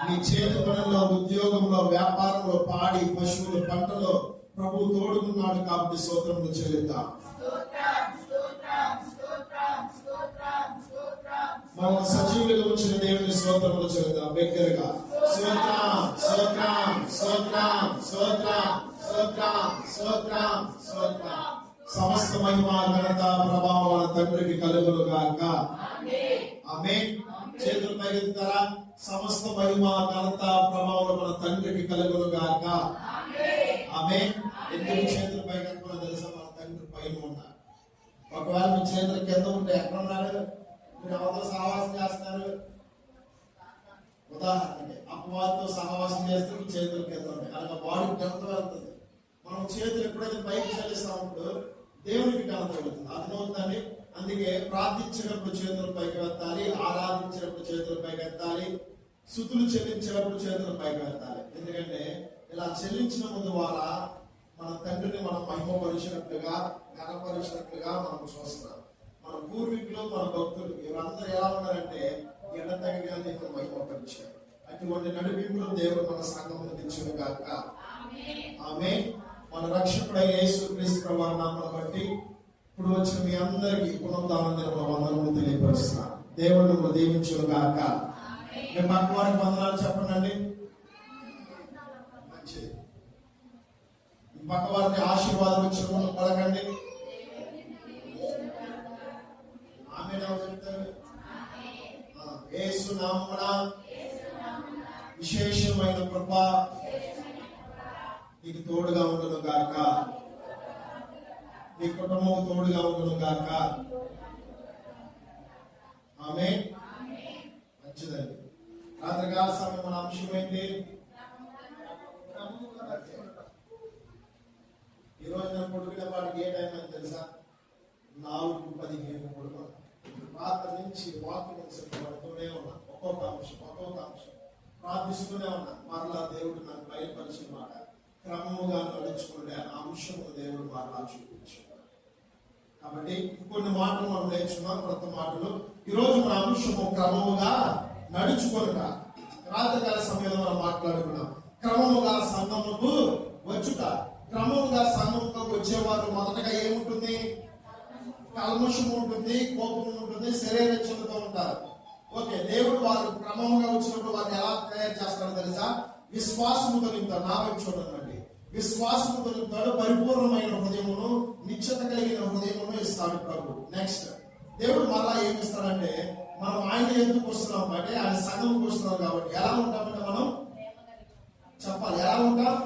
నీ చేతి పనుల్లో, ఉద్యోగంలో, వ్యాపారంలో, పాడి పశువులు, పంటలో ప్రభు తోడుకున్నాడు కాబట్టి స్తోత్రములు చెల్లిద్దాం. మనం సజీవులుగా ఉంచిన దేవుని స్తోత్రములు చెల్లిద్దాం. బిగ్గరగా స్తోత్రం స్తోత్రం స్తోత్రం స్తోత్రం స్తోత్రం స్తోత్రం స్తోత్రం. సమస్త మహిమ ఘనత ప్రభావం మన తండ్రికి కలుగును గాక. ఆమేన్. చేతులు పైకెత్తుతారా? సమస్త మహిమ ఘనత ప్రభావం మన తండ్రికి కలుగును గాక. ఆమేన్. ఎందుకు చేతులు పైకెత్తుకున్నా తెలుసా? మన తండ్రి పైన ఉన్నారు. ఒకవేళ మీ చేతులు కింద ఉంటే ఎక్కడ ఉన్నాడు? మీరు అవతల సహవాసం చేస్తున్నారు. ఉదాహరణకి అపవాదితో సహవాసం చేస్తే మీ చేతులు కింద ఉంటాయి. అలాగే బాడీ ఘనత వెళ్తుంది. మనం చేతులు ఎప్పుడైతే పైకి చెల్లిస్తామప్పుడు దేవునికి ఘనత వెళ్తుంది. అర్థమవుతుందండి. అందుకే ప్రార్థించినప్పుడు చేతులు పైకి ఎత్తాలి, ఆరాధించినప్పుడు చేతులు పైకి ఎత్తాలి, స్తుతులు చెల్లించినప్పుడు చేతులు పైకి ఎత్తాలి. ఎందుకంటే ఇలా చెల్లించిన ద్వారా మన తండ్రిని మనం మహిమపరిచినట్లుగా, ఘనపరిచినట్లుగా మనం చూస్తున్నాం. మన పూర్వీకులు, మన భక్తులు వీరందరూ ఎలా ఉన్నారంటే ఎడతగిగా నీకు మహిమపరిచారు. అటువంటి నడిపింపులు దేవుడు మన సంఘమును తెచ్చును గాక. ఆమేన్. మన రక్షకుడైన యేసుక్రీస్తు ప్రభువు నామమును బట్టి ఇప్పుడు వచ్చిన మీ అందరికీ పునరుద్ధాన వందనములు తెలియపరుస్తున్నాను. దేవుడు దీవించును గాక. మీ పక్క వారికి వందనాలు చెప్పండి. మంచిది. మీ పక్క వారికి ఆశీర్వాదం ఇచ్చిన పలకండి. ఆమేన్ చెప్తారు. యేసు నామమున విశేషమైన కృప నీకు తోడుగా ఉండును గాక. నీ కుటుంబం తోడుగా ఉండును గాక. ఆమేన్. మంచిదండి. రాత్రికాల సమయం మన అంశం ఏంటి? ఈరోజు నేను పడుకునే వాడికి ఏ టైం అని తెలుసా? 4:15 పడుకున్నాను. రాత్రి నుంచి వాక్యం పడుతూనే ఉన్నా. ఒక్కొక్క అంశం ప్రార్థిస్తూనే ఉన్నా. మరలా దేవుడు నాకు బయలుపరిచిన మాట క్రమముగా నడుచుకునే అంశము దేవుడు మరలా చూపించుకున్నాడు. కాబట్టి కొన్ని మాటలు మనం నేర్చుకున్నాం. కొత్త మాటలు. ఈరోజు మన అంశము క్రమముగా నడుచుకొనుట. రాత్రికాల సమయంలో మనం మాట్లాడుకున్నాం. క్రమముగా సంఘముకు వచ్చుట. క్రమముగా సంఘముకు వచ్చేవారు మొదటగా ఏముంటుంది? కల్మషం ఉంటుంది, కోపం ఉంటుంది, శరీరచ్ఛతో ఉంటారు. ఓకే, దేవుడు వారు క్రమంగా వచ్చినప్పుడు వారిని ఎలా తయారు చేస్తాడో తెలుసా? విశ్వాసముతో నింపుతాడు. నా వైపు చూడండి. విశ్వాసముతో నింపుతాడు. పరిపూర్ణమైన హృదయమును, నిశ్చత కలిగిన హృదయమును ఇస్తాడు ప్రభు. నెక్స్ట్ దేవుడు మళ్ళా ఏమి ఇస్తాడంటే, మనం ఆయన ఎందుకు వస్తున్నాం అంటే ఆయన సంఘంకి వస్తున్నాం కాబట్టి ఎలా ఉంటామంటే మనం చెప్పాలి. ఎలా ఉంటాం?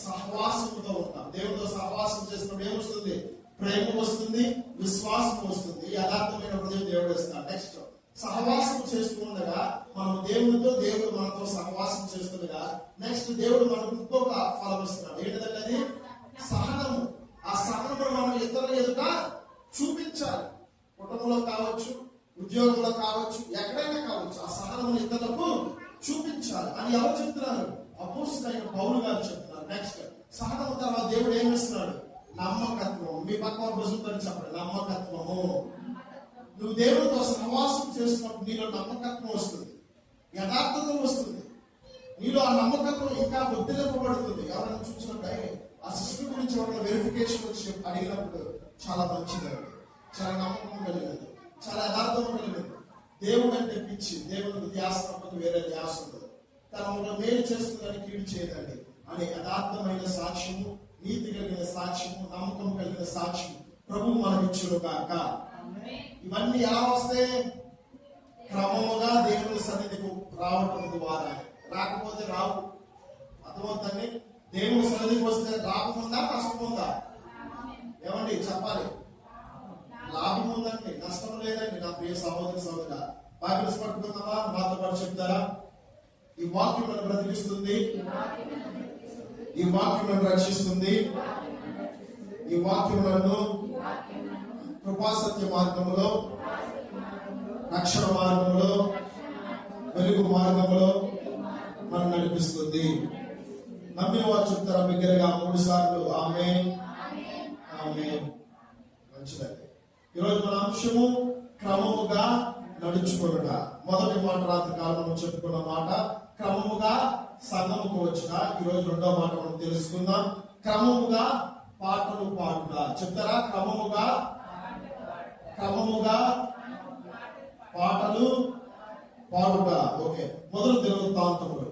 సహవాసముతో ఉంటాం. దేవుడితో సహవాసం చేసినప్పుడు ఏమొస్తుంది? ప్రేమ వస్తుంది, విశ్వాసం వస్తుంది, యథార్థమైన హృదయం దేవుడు ఇస్తాడు. నెక్స్ట్ సహవాసం చేస్తూ ఉండగా మనం దేవుడితో, దేవుడు మనతో సహవాసం చేస్తుండగా నెక్స్ట్ దేవుడు మనకు ఇంకొక ఫలం ఇస్తున్నాడు. ఏంటంటే అది సహనము. ఆ సహనము మనం ఇతరుల ఎదుట చూపించాలి. కుటుంబంలో కావచ్చు, ఉద్యోగంలో కావచ్చు, ఎక్కడైనా కావచ్చు. ఆ సహనమును ఇతరులకు చూపించాలి అని ఎవరు చెప్తున్నారు? అపోస్తలుడైన పౌలు గారు చెప్తున్నారు. నెక్స్ట్ సహనము తర్వాత దేవుడు ఏమి ఇస్తున్నాడు? నమ్మకత్వం. మీ పక్క భుజంతో చెప్పండి. నమ్మకత్వము. నువ్వు దేవుడితో సహవాసం చేస్తున్నప్పుడు నీలో నమ్మకత్వం వస్తుంది, యథార్థత వస్తుంది. నీలో ఆ నమ్మకత్వం ఇంకా వర్ధిల్లింపబడుతుంది. ఎవరైనా చూసినట్టే ఆ సిస్టమ్ గురించి ఎవరైనా వెరిఫికేషన్ వచ్చి అడిగినప్పుడు చాలా మంచిది, చాలా నమ్మకం కలిగినది, చాలా యథార్థం కలిగినది. దేవుడు అంటే పిచ్చి. దేవుడికి ధ్యాస తప్పదు, వేరే ధ్యాస ఉండదు. తన మేలు చేస్తుందని కీడు చేయదండి అనే యథార్థమైన సాక్ష్యము, నీతి కలిగిన సాక్ష్యము, నమ్మకం కలిగిన సాక్ష్యము ప్రభు మనకిచ్చును గాక. ఇవన్నీ ఎలా వస్తాయి? క్రమముగా దేవుని సన్నిధికి రావటం ద్వారా. రాకపోతే రావు. అర్థమవుతుంది. దేవుని సన్నిధికి వస్తే లాభం ఉందా, కష్టం ఉందా? ఏమండి చెప్పాలి. లాభం ఉందండి, నష్టం లేదండి. నా ప్రియ సహోదరి సహోదరా, బైబిల్స్ పట్టుకుందామా? మాతో పాటు చెప్తారా? ఈ వాక్యం నన్ను బ్రతికిస్తుంది, ఈ వాక్యం నన్ను రక్షిస్తుంది, ఈ వాక్యం నన్ను కృపాసత్య మార్గములో, రక్షణ మార్గములో, వెలుగు మార్గములో నన్ను నడిపిస్తుంది. నమ్మిన వారు చెప్తారా బిగ్గరగా 3 సార్లు ఆమేన్ ఆమేన్. మంచిదండి. ఈరోజు మన అంశము క్రమముగా నడుచుకొనుట. మొదటి మాట రాత్రి కాలంలో చెప్పుకున్న మాట క్రమముగా సంఘముకు వచ్చిన. ఈరోజు రెండో మాట మనం తెలుసుకుందాం. క్రమముగా పాటలు పాడుట. చెప్తారా? క్రమముగా పాటలు పాడుట. ఓకే, మొదటి దినవృత్తాంతములు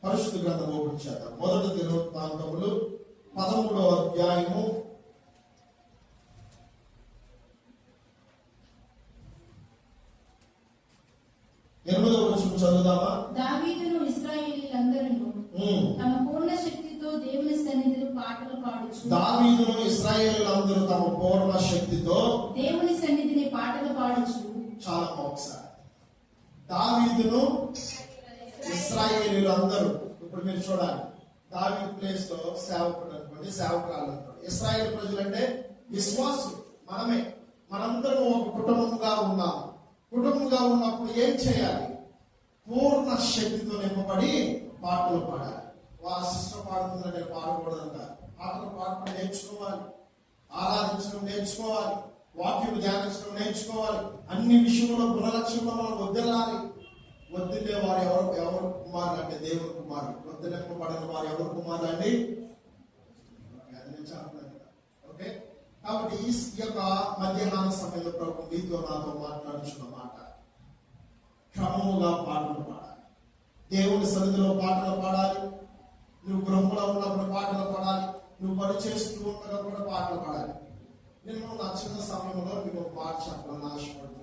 పరిశుద్ధ గ్రంథం ఓపెన్ చేద్దాం. మొదటి దినవృత్తాంతములు 13వ అధ్యాయము 8వ వచనం చదువుదామా? దావీదును ఇశ్రాయేలీయులందరూ తమ పూర్ణ శక్తితో దేవుని సన్నిధిలో పాటలు పాడుచు. దావీదును ఇశ్రాయేలీయులందరూ తమ పూర్ణ శక్తితో దేవుని సన్నిధిని పాటలు పాడుచు. చాలా ఒకసారి దావీదును ఇశ్రాయేలీయులందరూ. ఇప్పుడు మీరు చూడాలి, దావీదు ప్లేస్ లో సేవకుడు అనుకోండి, సేవకురాలు అనుకోండి. ఇశ్రాయేల్ ప్రజలు అంటే విశ్వాసులు. మనందరం ఒక కుటుంబంగా ఉన్నాము. కుటుంబంగా ఉన్నప్పుడు ఏం చేయాలి? పూర్ణ శక్తితో నింపబడి పాటలు పాడాలి. సిస్టర్ పాడుతుందని నేను పాడకూడదంట. పాటలు పాడటం నేర్చుకోవాలి, ఆరాధించడం నేర్చుకోవాలి, వాక్యం ధ్యానించడం నేర్చుకోవాలి. అన్ని విషయంలో గుణలక్ష్యంలో మనం వదిలాలి. వదిలే వారు ఎవరు కుమారులు అంటే దేవుని కుమారులు. వదిలింపబడిన వారు ఎవరు కుమారులు అండి? అది నేను చెప్పలేదు. ఓకే, కాబట్టి ఈ యొక్క మధ్యాహ్న సమయంలో ప్రభు నీతో నాతో మాట్లాడుతున్న మాట, క్రమముగా పాటలు పాడాలి. దేవుని సన్నిధిలో పాటలు పాడాలి. నువ్వు గృహంలో ఉన్నప్పుడు పాటలు పాడాలి. నువ్వు పని చేస్తూ ఉండగా కూడా పాటలు పాడాలి. నేను నా చిన్న సమయంలో మీకు ఒక పాట చెప్పాలని ఆశపడుతున్నాను.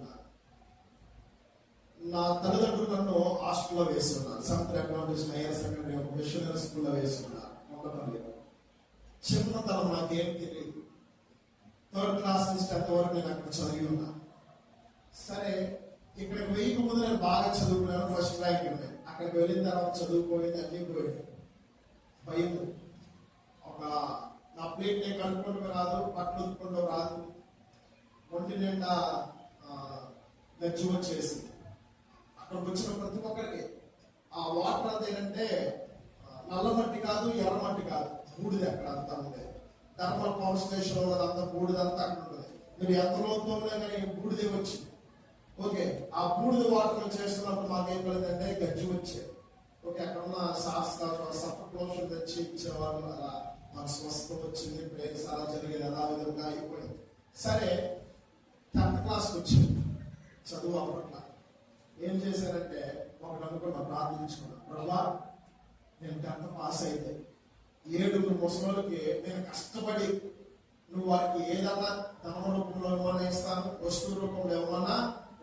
నా తల్లిదండ్రులు నన్ను హాస్టల్లో వేస్తున్నారు. సెవెంత్ అడ్వాంటేజ్ హైయర్ సెకండరీ ఒక మిషనరీ స్కూల్లో వేస్తున్నారు. మొదటిలో చిన్నతనం నాకేం తెలియదు. 3rd క్లాస్ నుంచి 10th వరకు నేను అక్కడ చదివి ఉన్నా. సరే, ఇక్కడికి వెయ్యక ముందు నేను బాగా చదువుకున్నాను, ఫస్ట్ ర్యాంక్ ఉన్నాయి. అక్కడికి వెళ్ళిన తర్వాత చదువుకోయింది, అన్నీ పోయింది. భయం. నా ప్లేట్ నేను కనుక్కుంటూ రాదు, బట్టలు ఉత్తుకుంటూ రాదు, ఒంటి నిండా గజ్జు వచ్చేసి. అక్కడికి వచ్చిన ప్రతి ఒక్కరికి ఆ వాటర్ అంతా ఏంటంటే నల్ల మట్టి కాదు, ఎర్ర మట్టి కాదు, బూడిద. అక్కడ అంతా ఉండేది. థర్మల్ పవర్ స్టేషన్ ఉన్నదంతా బూడిదంతా అక్కడ ఉంటుంది. మీరు ఎంత లోతులోనే కానీ బూడిదే వచ్చింది. ఓకే, ఆ బూడిద వాటర్ చేస్తున్నప్పుడు మాకేం కలిగిందంటే గజ్జి వచ్చేది. ఓకే, అక్కడ ఉన్న సప్లోషన్ తెచ్చి ఇచ్చేవాళ్ళు. అలా మాకు స్వస్థత వచ్చింది. ప్రేయర్స్ అలా జరిగేది, అలా విధంగా అయిపోయింది. సరే, 10th క్లాస్కి వచ్చింది. చదువు అప్పట్ల ఏం చేశారంటే ఒకటి అనుకున్నా, ప్రార్థించుకున్నా, ప్రభా నేను 10th పాస్ అయితే 7 ముసలికి నేను కష్టపడి నువ్వు వారికి ఏదన్నా ధన రూపంలో ఏమన్నా ఇస్తాను, వస్తువు రూపంలో ఏమన్నా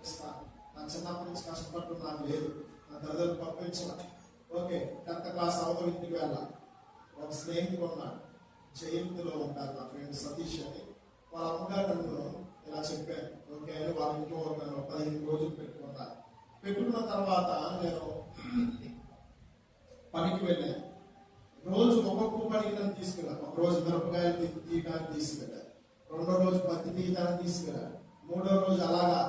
ఇస్తాను. నా చిన్నప్పటి నుంచి కష్టపడుతూ నాకు లేదు, నా తల్లిదండ్రులు పంపించిన. ఓకే, 10th క్లాస్ అవతల ఇంటికి వెళ్ళాలి. ఒక స్నేహితుడు ఉన్నాడు, జయంతిలో ఉంటారు, నా ఫ్రెండ్ సతీష్ అని. వాళ్ళ అమ్మగారు నన్ను ఇలా చెప్పారు. ఓకే అని వాళ్ళ ఇంట్లో 15 రోజులు పెట్టుకున్నారు. పెట్టుకున్న తర్వాత నేను పనికి వెళ్ళాను. రోజు ఒక్కొక్క పనికి నన్ను తీసుకెళ్ళాను. ఒక రోజు మిరపకాయలు తీయడానికి తీసుకెళ్ళాను, 2వ రోజు పత్తి తీయడానికి తీసుకెళ్ళాను, 3వ రోజు అలాగా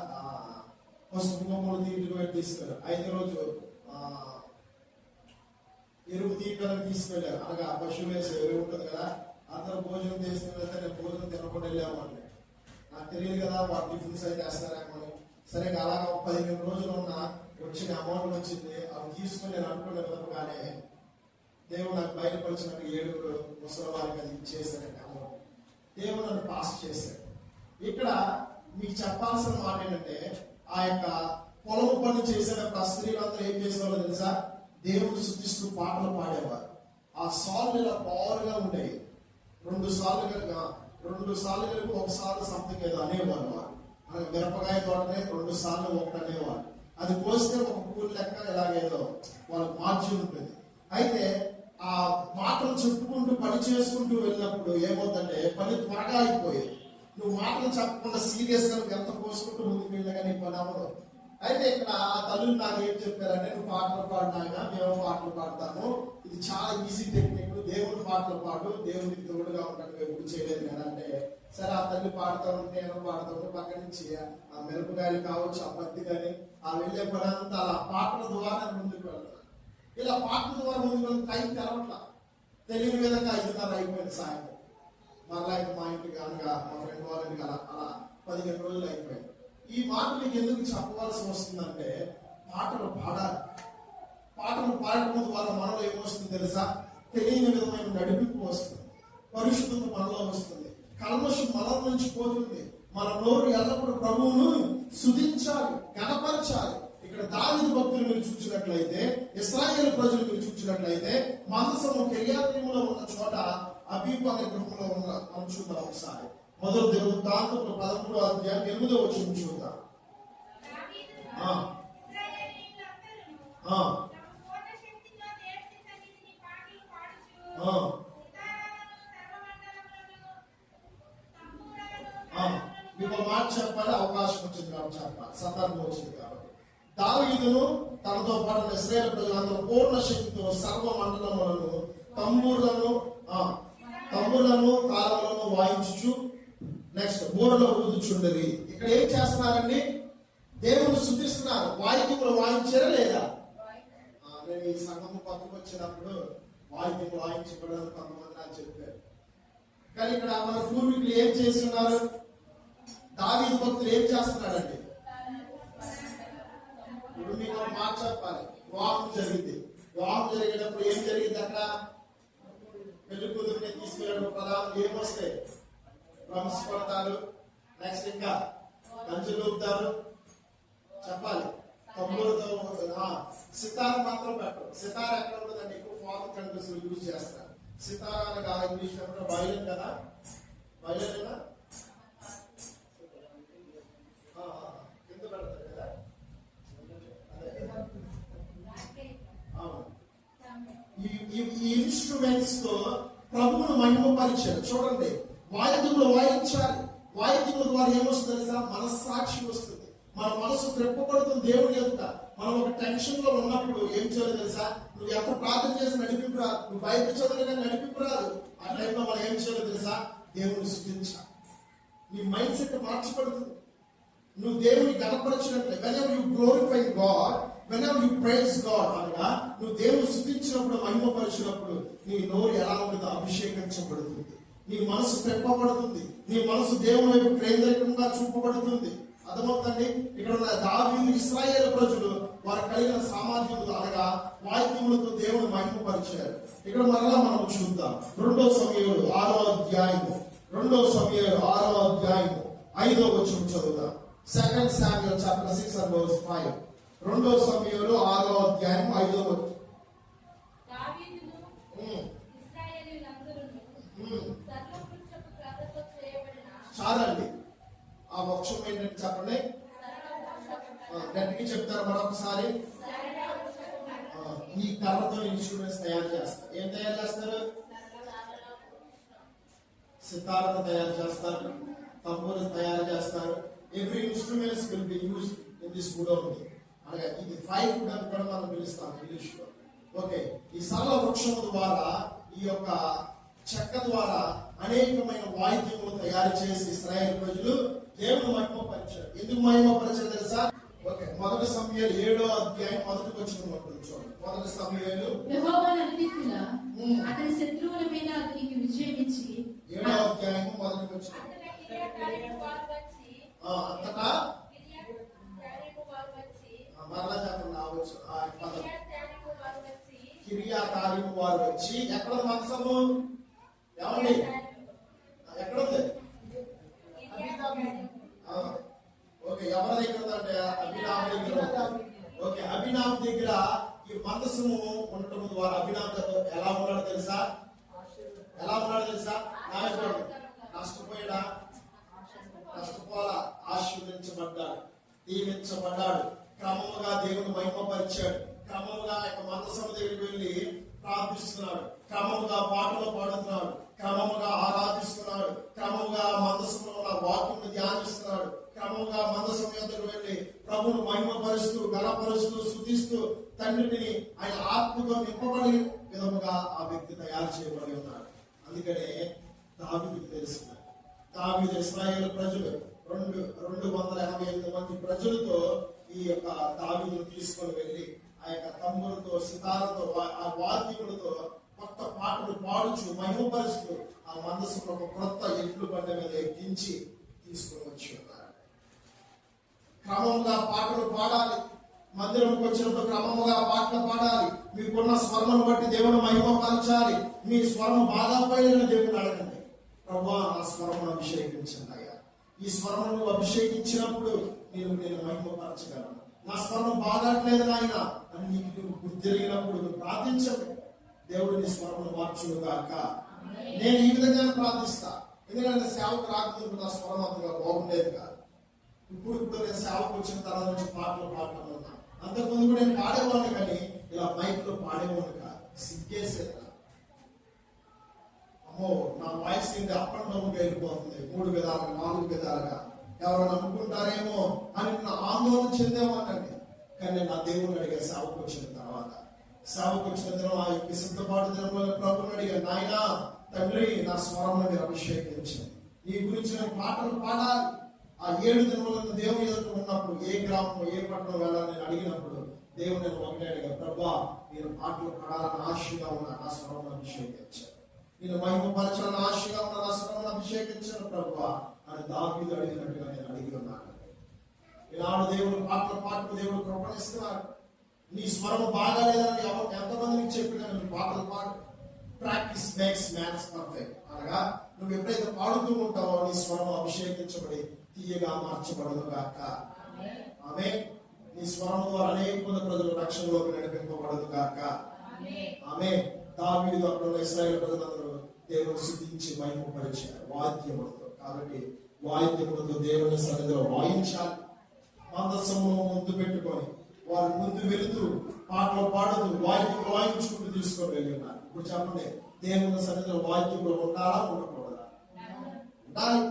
పసుపు కొమ్మలు తీయడానికి తీసుకెళ్ళాను, 5వ రోజు ఎరువు తీయడానికి తీసుకెళ్ళారు. అనగా పశువులు వేసే ఎరువు ఉంటుంది కదా, అందరూ భోజనం తీసుకెళ్తే నేను భోజనం తినకుండా వెళ్ళామని. నాకు తెలియదు కదా వాళ్ళు టిఫిన్స్ అయితే వేస్తారేమో. సరే, అలాగా 15 రోజులు ఉన్న వచ్చిన అమౌంట్ వచ్చింది. అవి తీసుకుని నేను అనుకునే విధంగానే దేవుడు నాకు బయటపరిచినట్టు 7 ముసలి వారికి అది ఇచ్చేసాడండి అమౌంట్. దేవుడు నన్ను పాస్ చేశాడు. ఇక్కడ మీకు చెప్పాల్సిన మాట ఏంటంటే, ఆ యొక్క పొలం పని చేసేటప్పుడు ఆ స్త్రీలందరూ ఏం చేసేవాళ్ళు తెలుసా? దేవుడు శుద్ధిస్తూ పాటలు పాడేవారు. ఆ సార్లు ఇలా పవర్గా ఉండేవి. 2 సార్లు కలిపి ఒకసారి సంథింగ్ ఏదో అనేవారు వారు. మనకి మిరపకాయ తోటనే 2 సార్లు ఒకటి అనేవారు. అది కోస్తే ఒక పూలు లెక్క ఇలాగేదో వాళ్ళకి మార్చి ఉంటుంది. అయితే ఆ మాటలు చెప్పుకుంటూ పని చేసుకుంటూ వెళ్ళినప్పుడు ఏమవుతుందంటే పని త్వరగా అయిపోయేది. నువ్వు మాటలు చెప్పకుండా సీరియస్ గా ఎంత పోసుకుంటూ ముందుకు వెళ్ళినా కానీ పని అవ్వదు. అయితే ఇక్కడ ఆ తల్లులు నాకు ఏం చెప్పారంటే, నువ్వు పాటలు పాడినాయినా మేము పాటలు పాడతాము, ఇది చాలా ఈజీ టెక్నిక్, దేవుని పాటలు పాడు, దేవునికి తోడుగా ఉంటాడు, ఎప్పుడు చేయలేదు కదా అంటే, సరే ఆ తల్లి పాడుతూ ఉంటే నేను పాడుతాను. పక్క నుంచి ఆ మిరపకాయలు కావచ్చు, ఆ పత్తి కానీ ఆ వెళ్ళే పని అంతా అలా పాటల ద్వారా ముందుకు వెళ్తాను. ఇలా పాటల ద్వారా ముందుకు వెళ్తే టైం తెరవట్లా. తెలియని విధంగా 5:30 అయిపోయింది సాయంత్రం. మళ్ళా మా ఇంటికి అనగా మా ఫ్రెండ్ వాళ్ళ ఇంటికి అలా 15 రోజులు అయిపోయింది. ఈ మాట మీకు ఎందుకు చెప్పవలసి వస్తుందంటే, పాటలు పాడాలి. పాటలు పాడటం ద్వారా మనలో ఏమొస్తుంది తెలుసా? తెలియని విధమైన నడిపింపు వస్తుంది, పరిశుద్ధత మనలో వస్తుంది, కల్మషం మన నుంచి పోతుంది. మన నోరు ఎల్లప్పుడూ ప్రభువును స్తుతించాలి, గణపరచాలి. ఇక్కడ దావీదు భక్తులు మీరు చూసినట్లయితే, ఇశ్రాయేలు ప్రజలు మీరు చూసినట్లయితే, మందసము కెరియత్రీములో ఉన్న చోట అబీబు అనే గృహంలో ఉన్న మనం చూద్దాం ఒకసారి. మొదటి దినవృత్తాంతములు 13వ అధ్యాయం 8వ వచనం చూద్దాం. మీకు మాట చెప్పాలి, అవకాశం వచ్చింది కాబట్టి చెప్పాలి, సందర్భం వచ్చింది కాబట్టి. దావీదును తనతో పాటు ఇశ్రాయేలు ప్రజలందరూ పూర్ణ శక్తితో సర్వ మండలములను తంబూర్లను తాళములను వాయించుచు, నెక్స్ట్ బూరలో ఊదుచుండరి. ఇక్కడ ఏం చేస్తున్నారండి? దేవుని స్తుతిస్తున్నారు. వాయిద్యములు వాయించారా లేదా? నేను ఈ సంఘము పక్కకు వచ్చినప్పుడు వాయిద్యములు వాయించబడని కొంతమంది నాకు చెప్పారు. కానీ ఇక్కడ మన పూర్వీకులు ఏం చేస్తున్నారు? దావీదు భక్తులు ఏం చేస్తున్నాడండి? ఇప్పుడు మీకు ఒక మాట చెప్పాలి. వివాహం జరిగింది. వివాహం జరిగేటప్పుడు ఏం జరిగింది? అక్కడ పెళ్లి కూతురిని తీసుకెళ్ళడం ప్రధానం ఏమొస్తాయి? డ్రమ్స్ కొడతారు, నెక్స్ట్ ఇంకా గంజలు ఊపుతారు, చెప్పాలి, తమ్ములతో. సితార మాత్రం పెట్టరు. సితార ఎక్కడ ఉంటుందండి? ఎక్కువ ఫారెన్ కంట్రీస్ లో యూజ్ చేస్తారు. సితార అనగా ఇంగ్లీష్ లో వైలెన్ కదా, వైలెన్ కింద పెడతారు కదా. ఈ ఇన్స్ట్రుమెంట్స్ తో ప్రభువును మహిమపరిచారు. చూడండి, వాయిద్యములు వాయించాలి. వాయిద్యముల ద్వారా ఏమొస్తుంది తెలుసా? మనస్సాక్షి వస్తుంది. మన మనసు త్రెప్పబడుతుంది దేవుని యొక్క. మనం ఒక టెన్షన్ లో ఉన్నప్పుడు ఏం చేయాలి తెలుసా? నువ్వు ఎంత ప్రార్థన చేసి నడిపింపు రాదు, నువ్వు బయట చదువుగా నడిపింపు రాదు. ఆ టైంలో మనం ఏం చేయాలి తెలుసా? దేవుని స్తుతించాలి. నీ మైండ్ సెట్ మార్చబడుతుంది. నువ్వు దేవుని గణపరచినట్లే, whenever you glorify God, whenever you praise God, అనగా నువ్వు దేవుని స్తుతించినప్పుడు, మహిమపరిచినప్పుడు నీ నోరు ఎలా ఉంటుందో అభిషేకించబడుతుంది. నీ మనసు తెప్పబడుతుంది. నీ మనసు దేవుని వైపు కేంద్రీకంగా చూపబడుతుంది. అర్థమవుతుంది. ఇక్కడ ఉన్న దావీదు ఇశ్రాయేలు ప్రజలు వారు కలిగిన సామర్థ్యములు అనగా వాయిద్యములతో దేవుని మహిమపరిచారు. ఇక్కడ మరలా మనం చూద్దాం. 2 సమూయేలు 6వ అధ్యాయము 5వ వచనం చదువుదాం. 2 Samuel chapter 6 and verse 5. 2 సమూయేలు 6వ అధ్యాయం 5వ వచనం. చాలండి. ఆ వృక్షం ఏంటంటే చెప్పండి, గట్టికి చెప్తారు మరొకసారి. ఈ కర్రతో ఇన్స్ట్రుమెంట్స్ తయారు చేస్తారు. ఏం తయారు చేస్తారు? సితారను తయారు చేస్తారు, తంబూరు తయారు చేస్తారు. Every instruments will be used in this wood only. అనగా ఇది 5 వుడ్ అని కూడా మనం పిలుస్తాం ఇంగ్లీష్ లో. ఓకే, ఈ సరళ వృక్షం ద్వారా, ఈ యొక్క చెక్క ద్వారా అనేకమైన వాయిద్యములు తయారు చేసి ఇశ్రాయేలు ప్రజలు దేవుని మహిమపరిచారు. ఎందుకు మహిమపరిచారు తెలుసా? ఓకే, 1 సమూయేలు 7వ అధ్యాయం 1వ వచనం చూడండి. 1 సమూయేలు యెహోవా నడిపించులా అతని శత్రువుల మీద అతనికి విజయం ఇచ్చి, 7వ అధ్యాయం 1వ వచనం. అంతటా మరలా చెప్పండి. రావచ్చు ఆ పదం. కిర్యాతారీము వారు వచ్చి, ఎక్కడ మంచము? ఏమండి ఎక్కడ ఉంది? ఓకే, ఎవరి దగ్గర ఉందంటే అభినామ్ దగ్గర ఉంది. ఓకే, అభినామ్ దగ్గర ఈ మందసము ఉండటం ద్వారా అభినామ్ ఎలా ఉన్నాడు తెలుసా? నష్టపోయాడా? నష్టపోలా. ఆశీర్వదించబడ్డాడు, దీవించబడ్డాడు. క్రమముగా దేవుని మహిమపరిచాడు. క్రమముగా యొక్క మందసము దగ్గరికి వెళ్ళి ప్రార్థిస్తున్నాడు. క్రమముగా పాటలు పాడుతున్నాడు. క్రమముగా ఆరాధిస్తున్నాడు. క్రమముగా మందసంలో ఉన్న వాక్యం ధ్యానిస్తున్నాడు. క్రమముగా మందసం యొద్దకు వెళ్ళి ప్రభువును మహిమపరుస్తూ, గణపరుస్తూ, స్తుతిస్తూ తండ్రిని ఆయన ఆత్మతో నింపబడి విధముగా ఆ వ్యక్తి తయారు చేయబడి ఉన్నాడు. అందుకనే దావీదుకు తెలుస్తుంది. దావీదు ఇశ్రాయేలు ప్రజలు 288 మంది ప్రజలతో ఈ యొక్క దావీదును తీసుకొని వెళ్ళి ఆ యొక్క తమ్ములతో, సితారతో, ఆ వాద్యములతో కొత్త పాటలు పాడుచు మహిమపరుస్తూ ఆ మనసులో ఒక కొత్త ఎడ్లు బండ మీద ఎక్కించి తీసుకొని వచ్చి ఉన్నారు. క్రమంగా పాటలు పాడాలి. మందిరంకి వచ్చినప్పుడు క్రమముగా పాటలు పాడాలి. మీకున్న స్వరమును బట్టి దేవుని మహిమపరచాలి. మీ స్వరం బాగా పోయిన దేవుని అడగండి, ప్రభువా నా స్వరమును అభిషేకించండి అయ్యా. ఈ స్వరమును నువ్వు అభిషేకించినప్పుడు నేను మహిమపరచగలను. నా స్వరం బాగట్లేదు నాయన అని నీకు నువ్వు గుర్తిరిగినప్పుడు నువ్వు ప్రార్థించండి. దేవుడు నీ స్వరమును మార్చును గాక. నేను ఈ విధంగా ప్రార్థిస్తా. ఎందుకంటే సేవకు రాకముందు నా స్వరం అంతగా బాగుండేది కాదు. ఇప్పుడు నేను సేవకు వచ్చిన తర్వాత నుంచి పాటలు పాడటం ఉన్నా. అంతకుముందు కూడా నేను పాడేవాడిని, కానీ ఇలా మైక్ లో పాడేవాడిని కాదు. సిగ్గేసేది. అమ్మో నా వాయిస్ ఇంకా అప్ అండ్ డౌన్ వెళ్ళిపోతుంది, 3 విధాలుగా 4 విధాలుగా. ఎవరు అనుకుంటారేమో అని నా ఆందోళన చెందేవాడినండి. కానీ నా దేవుని అడిగే సేవకు వచ్చిన తర్వాత ఆ యొక్క సిద్ధపాటు దినంలో ప్రభుని అడిగా, నాయనా తండ్రి నా స్వరం మీరు అభిషేకించండి. నీ గురించి నేను పాటలు పాడాలి. ఆ 7 దినములను దేవుని ఎదుట ఉన్నప్పుడు ఏ గ్రామం ఏ పట్టణం వెళ్ళాలని నేను అడిగినప్పుడు దేవుడు నేను ఒకటే అడిగా, ప్రభా నేను పాటలు పాడాలని ఆశగా ఉన్నా, నా స్వరం అభిషేకించాను. నేను మహిమపరచాలని ఆశగా ఉన్న, నా స్వరం అభిషేకించాను ప్రభా అని దావీదు అడిగినట్టుగా నేను అడిగి ఉన్నాను. ఈనాడు దేవుడు పాటలు దేవుడు కృపణిస్తున్నాడు. నీ స్వరం బాగాలేదని ఎంతమంది నీకు చెప్పినా నీ పాటలు పాడు. Practice makes mans perfect. అనగా నువ్వు ఎప్పుడైతే పాడుతూ ఉంటావో నీ స్వరం అభిషేకించబడి తీయగా మార్చబడదు గాక. ఆమె నీ స్వరం ద్వారా అనేక మంది ప్రజలు రక్షణలోకి నడిపింపబడదు గాక. ఆమె దావీదు అక్కడ ఇశ్రాయేలు ప్రజలందరూ దేవుని స్తుతించి మహిమపరిచారు వాద్యములతో. కాబట్టి వాయిద్యములతో దేవుని సన్నిధిలో వాయించాలి. మందసమును ముందు పెట్టుకొని వారు ముందు వెళుతూ పాటలు పాడుతూ వాయిద్యం వాయించుకుంటూ తీసుకొని వెళ్ళి ఉన్నారు. ఇప్పుడు చెప్పండి, దేవుని సన్నిధిలో వాయిద్యంలో ఉండాలా ఉండకూడదా? ఉండాలి.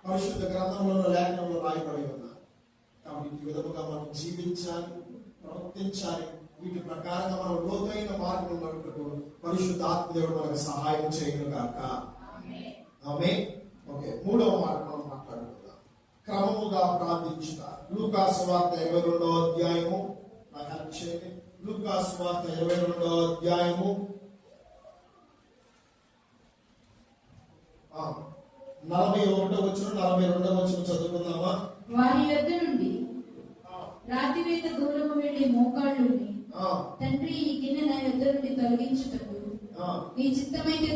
పరిశుద్ధ గ్రంథంలో లేఖనంలో రాయబడి ఉన్నారు. కాబట్టి ఈ విధముగా మనం జీవించాలి, ప్రవర్తించాలి. వీటి ప్రకారంగా మనం లోతైన మార్గం నడుపుటకు పరిశుద్ధ ఆత్మదేవుడు మనకు సహాయం చేయను గాక. ఆమేన్. ఓకే, 3వ మాట మనం మాట్లాడుకుందాం. క్రమముగా ప్రార్థించుట. లూకా సువార్త 22వ అధ్యాయము. నాకు హెల్ప్ చేయండి. లూకా సువార్త 22వ అధ్యాయము 41వ వచనం 42వ వచనం చదువుకుందామా? వారి యొద్ద నుండి రాతివేత దూరము వెళ్లి మోకాళ్ళుని, తండ్రి ఈ గిన్నె నా యొద్ద నుండి తొలగించుటకు నీ చిత్తమైతే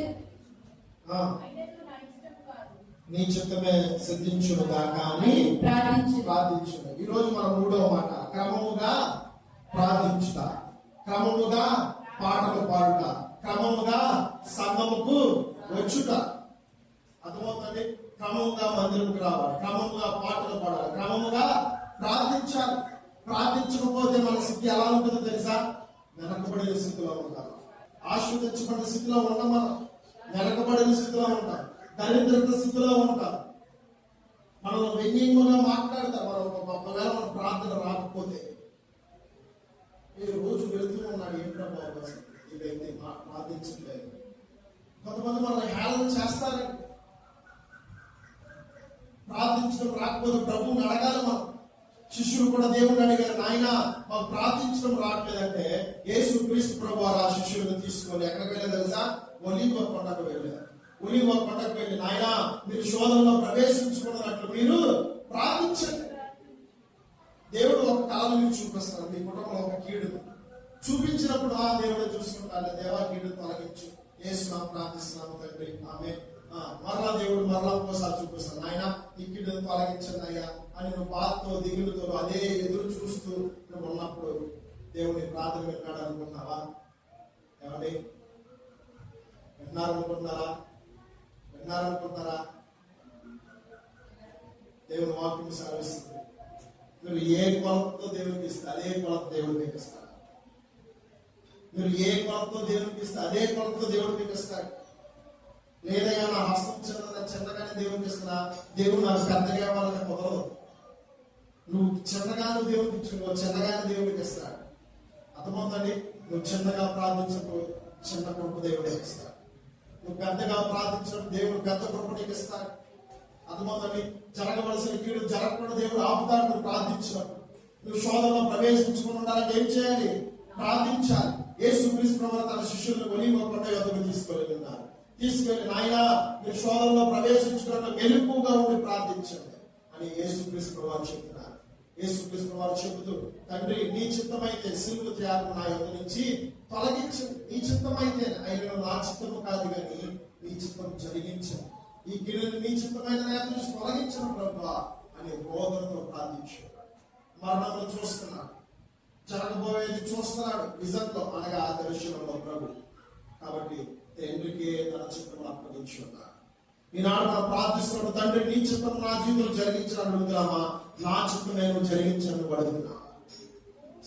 నీ చిత్తమే సిద్ధించును గాక అని ప్రార్థించును. ఈ రోజు మన 3వ మాట క్రమముగా ప్రార్థించుట, క్రమముగా పాటలు పాడుట, క్రమముగా సంఘముకు వచ్చుట. అర్థమవుతుంది? క్రమముగా మందిరంకు రావాలి, క్రమముగా పాటలు పాడాలి, క్రమముగా ప్రార్థించాలి. ప్రార్థించకపోతే మన స్థితి ఎలా ఉంటుందో తెలుసా? వెనకబడిన స్థితిలో ఉంటాం. ఆశ్రదించబడిన స్థితిలో ఉంటాం. మనం వెనకబడిన స్థితిలో ఉంటాం, దరిద్రత స్థితిలో ఉంటాం. మనం వ్యంగ్యంగా మాట్లాడతాం. మనం ఒకవేళ మన ప్రార్థన రాకపోతే ఈ రోజు వెళుతూ ఉన్నాడు, ఏంటో బాబు ఈ వ్యక్తి ప్రార్థించట్లేదు. కొంతమంది మనల్ని హేళన చేస్తారండి. ప్రార్థించడం రాకపోతే ప్రభువుని అడగాలి మనం. శిష్యులు కూడా దేవుని అడిగారు, నాయన మాకు ప్రార్థించడం రావట్లేదంటే యేసు క్రీస్తు ప్రభు వారు ఆ శిష్యులను తీసుకొని ఎక్కడికి వెళ్ళారు తెలుసా? ఒలీవ కొండకు వెళ్ళారు. ఒలీవ కొండకు వెళ్ళి, నాయన మీరు శోధనలో ప్రవేశించుకున్నట్లు మీరు ప్రార్థించండి. దేవుడు ఒక కాలం నుంచి చూపిస్తారు. మీ కుటుంబంలో ఒక కీడు చూపించినప్పుడు ఆ దేవుడు చూసుకుంటాడు. దేవా కీడు తొలగించు, యేసు ప్రార్థిస్తున్నాము తండ్రి, ఆమె మరలా దేవుడు మరలా ఒక్కోసారి చూపిస్తాను, నాయన ఈ కీడును తొలగించండి అయ్యా అని నువ్వు బాధతో దిగులుతో అదే ఎదురు చూస్తూ నువ్వు ఉన్నప్పుడు దేవుని ప్రార్థన విన్నాడు అనుకుంటున్నావా? ఏమండి విన్నారనుకుంటున్నారా? దేవుని వాక్యం సెలవిస్తుంది, మీరు ఏ కొలతతో దేవునికి ఇస్తే అదే కొలత దేవుడు మీకు ఇస్తాడు. మీరు ఏ కొలతతో దేవునికి ఇస్తే అదే కొలతతో దేవుడు మీకు ఇస్తాడు. లేదయ్యా నా హస్తం చిన్నగానే దేవునికి ఇస్తున్నా, దేవుడు నాకు పెద్దగా ఇవ్వాలని కుదరదు. నువ్వు చిన్నగానే దేవునికి ఇచ్చుకో, చిన్నగానే దేవుడికి ఇస్తాడు. అర్థమవుతుంది? నువ్వు చిన్నగా ప్రార్థించకు, చిన్న కృప దేవుడికి ఇస్తాడు. నువ్వు పెద్దగా ప్రార్థించినప్పుడు దేవుడు పెద్ద కృప నీకు ఇస్తాడు. అర్థమవుతుంది? జరగవలసిన కీడు జరగకుండా దేవుడు ఆపుతాడు. నువ్వు ప్రార్థించినప్పుడు నువ్వు శోధనలో ప్రవేశించుకుని ఉండాలంటే ఏం చేయాలి? ప్రార్థించాలి. యేసు క్రీస్తు ప్రభువు తన శిష్యులను ఒలీవ కొండ యొద్దకు తీసుకెళ్ళి నాయన మీరు శోధనలో ప్రవేశించుకున్న మెలుపుగా ఉండి ప్రార్థించండి అని యేసు క్రీస్తు ప్రభువు చెప్తున్నారు. యేసుక్రీస్తు వారు చెబుతూ, తండ్రి నీ చిత్తమైతే సిలువ త్యాగం నా యొద్ద నుంచి తొలగించు, నీ చిత్తమైతే అయిన నా చిత్తము కాదు కానీ నీ చిత్తం జరిగించు, ఈ గిన్నెను నీ చిత్తమైన నుంచి తొలగించను ప్రభువా అనే బోధనతో ప్రార్థించు. మరణంలో చూస్తున్నాడు, జరగబోయేది చూస్తున్నాడు విజన్లో, అనగా ఆ దర్శనంలో ప్రభు. కాబట్టి తండ్రికి తన చిత్తం అప్పగించున్నాడు. ఈనాడు మనం ప్రార్థిస్తున్నాడు, తండ్రి నీ చిత్తం నా జీవితంలో జరిగించని అడుగుతున్నామా, నా చిత్తం నేను జరిగించని అడుగుతున్నా.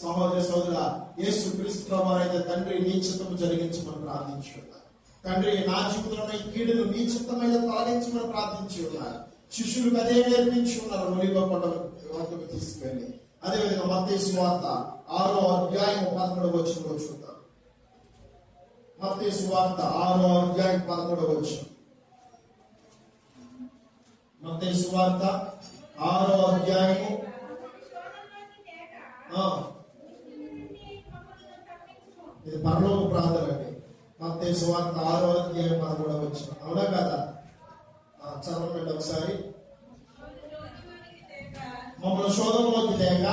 సహోదర సోదర, యేసుక్రీస్తు ప్రభువారు అయితే తండ్రి నీ చిత్తము జరిగించమని ప్రార్థించున్నారు. తండ్రి నా జీవితంలో ఈ కీడును నీ చిత్తమైన తొలగించమని ప్రార్థించి ఉన్నారు. శిష్యులకు అదే నేర్పించి ఉన్నారు. ఒలీవ కొండ వద్దకు తీసుకెళ్ళి అదేవిధంగా మత్తయి సువార్త 6వ అధ్యాయం 11వ వచనంలో చూద్దాం. మత్తయి సువార్త 6వ అధ్యాయం 11వ వచనం. మత్తయి సువార్త 6వ అధ్యాయము ఇది పరలోక ప్రార్థన అండి. మత్తయి సువార్త 6వ అధ్యాయం 11వ వచనం. అవునా కదా? చదవండి ఒకసారి. మమ్మల్ని శోధనలోకి తేక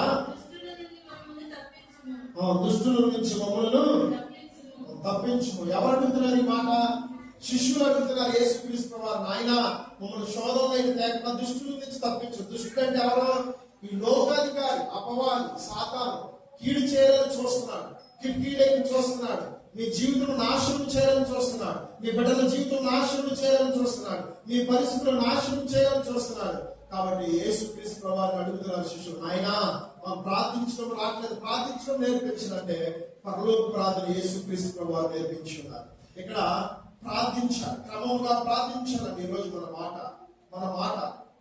దుష్టుల నుంచి మమ్మల్ని తప్పించుము. ఎవరు అడుగుతున్నారు ఈ మాట? శిష్యులు అడుగుతున్నారు యేసుక్రీస్తు వారు, నాయన మమ్మల్ని శోధనలోకి తేక దుష్టుల నుంచి తప్పించు. దుష్టుడు అంటే ఎవరు? ఈ లోకాధికారి, అపవాది, సాతాను. కీడు చేయాలని చూస్తున్నాడు, కీడైకి చూస్తున్నాడు, నీ జీవితం నాశనం చేయాలని చూస్తున్నాడు, నీ బిడ్డల జీవితం నాశనం చేయాలని చూస్తున్నాడు, నీ పరిస్థితులు నాశనం చేయాలని చూస్తున్నాడు. కాబట్టి యేసుక్రీస్తు ప్రభువారిని అడుగుతున్నారు శిష్యులు, నాయనా మనం ప్రార్థించడం రావట్లేదు, ప్రార్థించడం నేర్పించాలంటే పరలోక ప్రార్థన యేసుక్రీస్తు ప్రభువారు నేర్పించున్నారు. ఇక్కడ ప్రార్థించాలి, క్రమంగా ప్రార్థించాలండి. ఈ రోజు మన మాట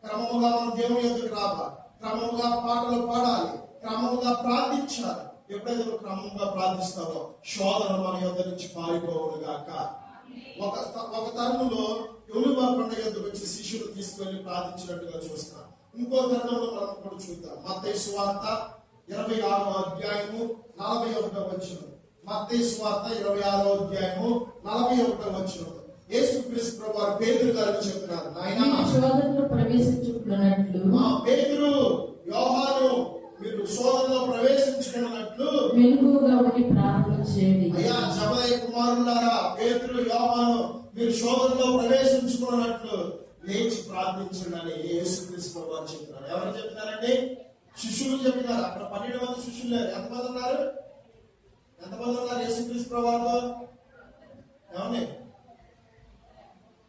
క్రమముగా మనం దేవుని యొద్దకు రావాలి, క్రమముగా పాటలు పాడాలి, క్రమముగా ప్రార్థించాలి. ఎప్పుడైతే నువ్వు క్రమంగా ప్రార్థిస్తావో శోధన మన యొద్ద నుంచి పారిపోవును గాక. ఒక తరుణంలో ఒలీవ కొండ యొద్దకు వచ్చి శిష్యులు తీసుకెళ్లి ప్రార్థించినట్టుగా చూస్తాం. ఇంకో తరుణంలో మనం కూడా చూద్దాం. మత్తయి సువార్త 26వ అధ్యాయము 41వ వచనం. మత్తయి సువార్త 26వ అధ్యాయము 41వ వచనం. యేసుక్రీస్తు ప్రభువారు పేతురు గారికి చెప్తున్నారు, నాయనా శోధనలో ప్రవేశించుకున్నట్లు పేతురు, యోహాను మీరు శోధనలో ప్రవేశించుకున్నట్లు మెలకువగా ఉండి ప్రార్థన చేయండి. అయ్యా జబదయి కుమారులారా, పేతురు, యోహాను మీరు శోధనలో ప్రవేశించుకున్నట్లు లేచి ప్రార్థించండి అని యేసుక్రీస్తు ప్రభువారు చెప్తున్నారు. ఎవరు చెప్తున్నారండి? శిష్యులు చెప్పినారు. అక్కడ 12 మంది శిష్యులు లేరు. ఎంతమంది ఉన్నారు? యేసుక్రీస్తు ప్రభువారు? ఏమండి?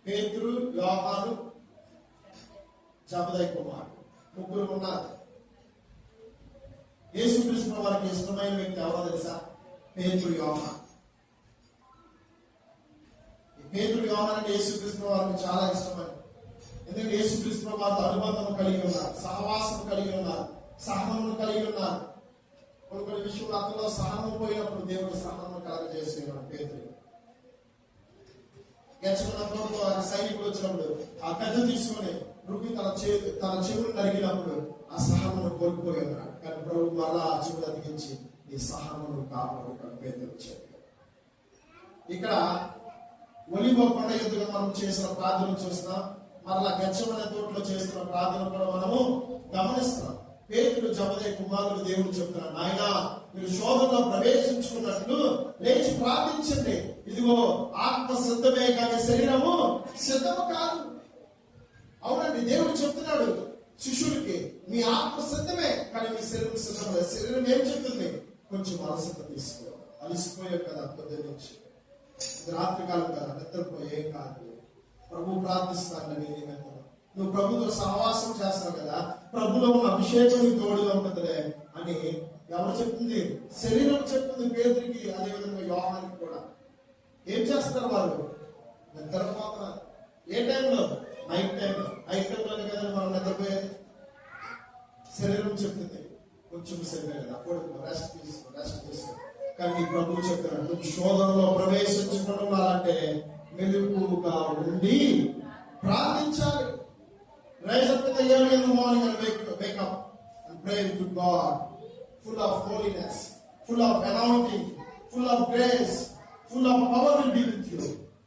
పేతురు, యోహాను, జబదయి కుమారుడు, ముగ్గురు ఉన్నారు. యేసుక్రీస్తు ప్రభువారికి ఇష్టమైన వ్యక్తి ఎవరో తెలుసా? పేతురు, యోహాను. పేతురు, యోహాను అంటే యేసుక్రీస్తు ప్రభువారికి చాలా ఇష్టమైన. ఎందుకంటే యేసుక్రీస్తు ప్రభువారితో అనుబంధం కలిగి ఉన్నారు, సహవాసం కలిగి ఉన్నారు, సహనము కలిగి ఉన్నారు. కొన్ని విషయంలో అతనిలో సహనం పోయినప్పుడు దేవుడు సహనం కలగజేస్తున్నాడు. పేతురు గెచ్చమన్నప్పుడు సైనికులు వచ్చినప్పుడు ఆ పెద్ద తీసుకుని రుక్కి తన చెవులు నరిగినప్పుడు ఆ సహనమును కోల్పోయి ఉన్నాడు. కానీ ప్రభు మరలా ఆ చెవులు అతికించి ఈ సహనమును కాపాడు పేతురు చెప్పాడు. ఇక్కడ ఒలీవ కొండ ఎదురుగా మనం చేసిన ప్రార్థన చూస్తున్నాం. మరలా గెచ్చమనే తోటలో చేస్తున్న ప్రార్థన కూడా మనము గమనిస్తున్నాం. పేతురు, జబదయి కుమారుడు దేవుడు చెప్తున్నాడు, నాయనా మీరు శోధనలో ప్రవేశించుకున్నట్లు లేచి ప్రార్థించండి. ఇదిగో ఆత్మ సిద్ధమే కానీ శరీరము సిద్ధము కాదు. అవునండి, దేవుడు చెప్తున్నాడు శిష్యుడికి, మీ ఆత్మ సిద్ధమే కానీ మీ శరీరం సిద్ధమే. శరీరం ఏం చెప్తుంది? కొంచెం అలసట తీసుకో, అలసిపోయే కదా పొద్దున్న నుంచి, రాత్రి కాలం కదా, నిద్రపోయే కాదు. ప్రభు ప్రార్థిస్తాను నువ్వు ప్రభుతో సహవాసం చేస్తావు కదా, ప్రభులో ఉన్న అభిషేకం తోడుగా ఉంటుందిలే అని ఎవరు చెప్తుంది? శరీరం చెప్తుంది పేతురికి, అదేవిధంగా యోహానికి కూడా. ఏం చేస్తారు వారు? నిద్రపోతున్నారు. ఏ టైంలో? నైట్ టైంలోనే కదా మనం నిద్రపోయేది. శరీరం చెప్తుంది కొంచెం సేపే కదా, అప్పుడు రెస్ట్ తీసుకో. కానీ ప్రభు చెప్తున్నాడు, నువ్వు శోధనలో ప్రవేశించుకుంటున్నారంటే మెలకువగా ఉండి ప్రార్థించాలి. Rise up in the early in the morning and wake up and pray to God, full of holiness, full of anointing, full of grace, full of power will be with you.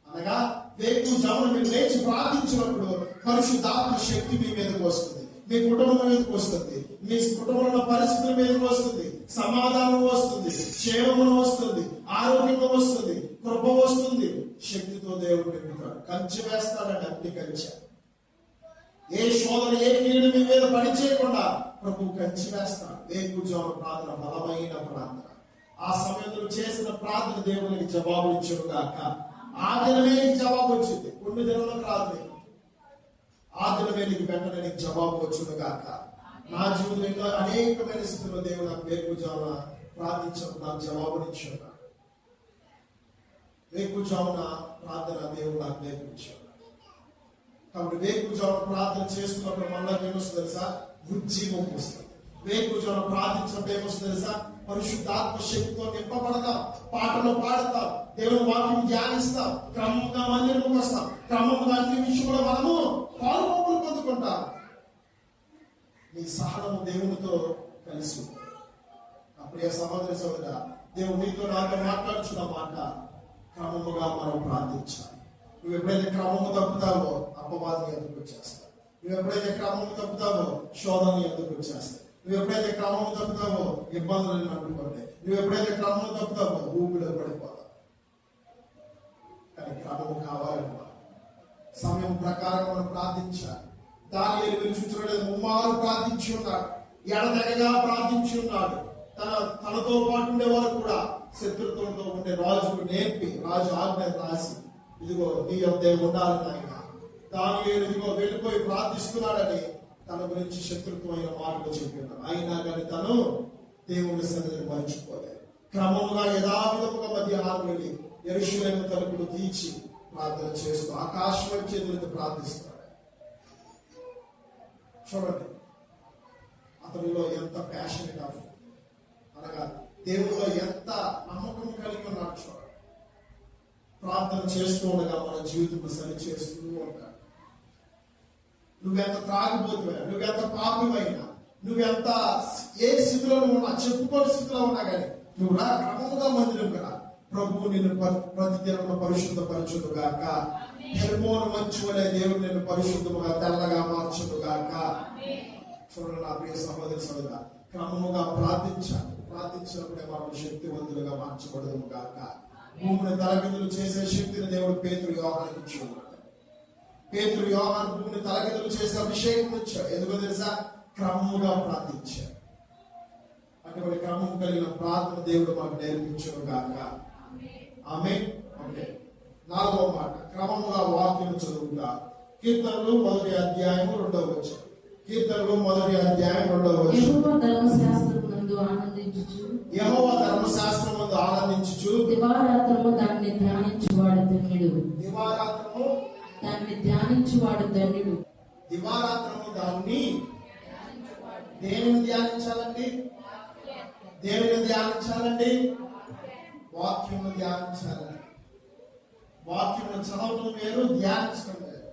అనగా వేకు జామున మీరు లేచి ప్రార్థించినప్పుడు పరిశుద్ధాత్మ శక్తి మీ మీదకు వస్తుంది. మీ కుటుంబం మీదకి వస్తుంది, మీ కుటుంబంలో పరిస్థితుల మీదకి వస్తుంది, సమాధానం వస్తుంది, క్షేమం వస్తుంది, ఆరోగ్యం వస్తుంది, కృప వస్తుంది. శక్తితో దేవుడు నింపుతాడు. కంచె వేస్తాడండి, అగ్ని కంచె. ఏ శోధన ఏ కీడు మీ మీద పడి చేయకుండా ప్రభు కంచి వేస్తాడు. వేకుజాము ప్రార్థన బలమైన ప్రార్థన. ఆ సమయంలో చేసిన ప్రార్థన దేవునికి జవాబు ఇచ్చాడు కాక ఆ దినమే నీకు జవాబు వచ్చింది. కొన్ని దినంలోకి రాదు, ఆ దినమే నీకు వెంటనే నీకు జవాబు వచ్చును కాక. నా జీవితంలో అనేకమైన స్థితిలో దేవుడు నాకు వేకుజామున ప్రార్థించినప్పుడు నాకు జవాబునిచ్చాడు. వేకుజామున ప్రార్థన దేవుడు నాకు నేర్పించాడు. కాబట్టి వేకుజామున ప్రార్థన చేస్తున్నప్పుడు మళ్ళీ ఏమొస్తుంది తెలుసా? ఉజ్జీవం వస్తుంది. వేకుజామున ప్రార్థించినప్పుడు ఏమొస్తుంది తెలుసా? పరిశుద్ధాత్మ శక్తితో నింపబడతాం, పాటలు పాడతాం, దేవుని వాక్యం ధ్యానిస్తాం, క్రమంగా మందిరంలోకి వస్తాం, క్రమంగా అన్ని విషయంలో మనము పాల్గొనలు పొందుకుంటాం. నీ సహనము దేవునితో కలిసి అప్పుడే సహోదరి సోదరా, దేవుడు నీతో నాతో మాట్లాడుచున్న మాట క్రమముగా మనం ప్రార్థించాలి. నువ్వు ఎప్పుడైతే క్రమము తప్పుతావో అపవాదం ఎందుకు వచ్చేస్తావు. నువ్వు ఎప్పుడైతే క్రమము తప్పుతావో శోధన ఎందుకు వచ్చేస్తావు. నువ్వు ఎప్పుడైతే క్రమము తప్పుతావో ఇబ్బందులను అడ్డుకుంటాయి. నువ్వు ఎప్పుడైతే క్రమము తప్పుతావో ఊపిలో పడిపోతావు. కానీ క్రమము కావాలన్నమాట. సమయం ప్రకారం మనం ప్రార్థించాలి. దానియేలు మీరు చూడలేదు, ముమ్మారు ప్రార్థించి ఉన్నాడు, ఎడతెగగా ప్రార్థించి ఉన్నాడు. తనతో పాటు ఉండే వారు కూడా శత్రుత్వంతో ఉండే రాజుకు నేర్పి, రాజు ఆజ్ఞ రాసి, ఇదిగో నీ యొద్దే ఉండాలి నాయన. దానియేలు ఇదిగో వెళ్ళిపోయి ప్రార్థిస్తున్నాడని తన గురించి శత్రుత్వమైన మాటలు చెప్పినాడు. అయినా కానీ తను దేవుని సన్నిధిని మర్చిపోలేదు. క్రమముగా యథావిధముగా మధ్యాహ్నం వెళ్ళి యెరూషలేము తలుపులు తీర్చి ప్రార్థన చేస్తూ ఆకాశం చేతులతో ప్రార్థిస్తున్నాడు. చూడండి అతనిలో ఎంత ప్యాషనెట్ ఆఫ్, అనగా దేవుడిలో ఎంత నమ్మకం కలిగి ఉన్నాడు. చూడండి, ప్రార్థన చేస్తూ ఉండగా మన జీవితం సరి చేస్తూ ఉంటాడు. నువ్వెంత త్రాగిపోతున్నా, నువ్వెంత పాపమైనా, నువ్వెంత ఏ స్థితిలో ఉన్నా, చెప్పుకోని స్థితిలో ఉన్నా కానీ నువ్వు క్రమంగా మందిరం కదా ప్రభువు నిన్ను ప్రతిదిన పరిశుద్ధపరచును గాక. హెర్మోను మంచు వలె దేవుడు నిన్ను పరిశుద్ధముగా తెల్లగా మార్చును గాక. చూడండి నా ప్రియ సహోదరి సోదరా, క్రమముగా ప్రార్థించాలి. ప్రార్థించినప్పుడే మనం శక్తివంతులుగా మార్చబడదు గాక. భూమిని తలకిందులు చేసే శక్తిని దేవుడు పేతురు యోహానికి ఇచ్చాడు. పేతురు యోహాను భూమిని తలకిందులు చేసే అభిషేకం ఇచ్చాడు. ఎందుకో తెలుసా? క్రమముగా ప్రార్థించాడు. అటువంటి క్రమం కలిగిన ప్రార్థన దేవుడు మాకు నేర్పించును గాక. ఆమేన్. ఓకే, 4వ మాట, క్రమముగా వాక్యం చదువుగా. కీర్తనలు 1వ అధ్యాయము 2వ వచనం. కీర్తనలు 1వ అధ్యాయం 2వ వచనం. యెహోవా ధర్మశాస్త్రమునందు ఆనందించుచు, యెహోవా ధర్మశాస్త్రమునందు ఆనందించుచు, దివారాత్రము దాన్ని ధ్యానించువాడు ధన్యుడు. దివారాత్రము దాన్ని ధ్యానించువాడు ధన్యుడు. దివారాత్రము దాన్ని దేనిని ధ్యానించాలండి? దేవుని ధ్యానించాలండి, వాక్యము ధ్యానించాలండి. వాక్యము చదవటం వేరు, ధ్యానించడం వేరు.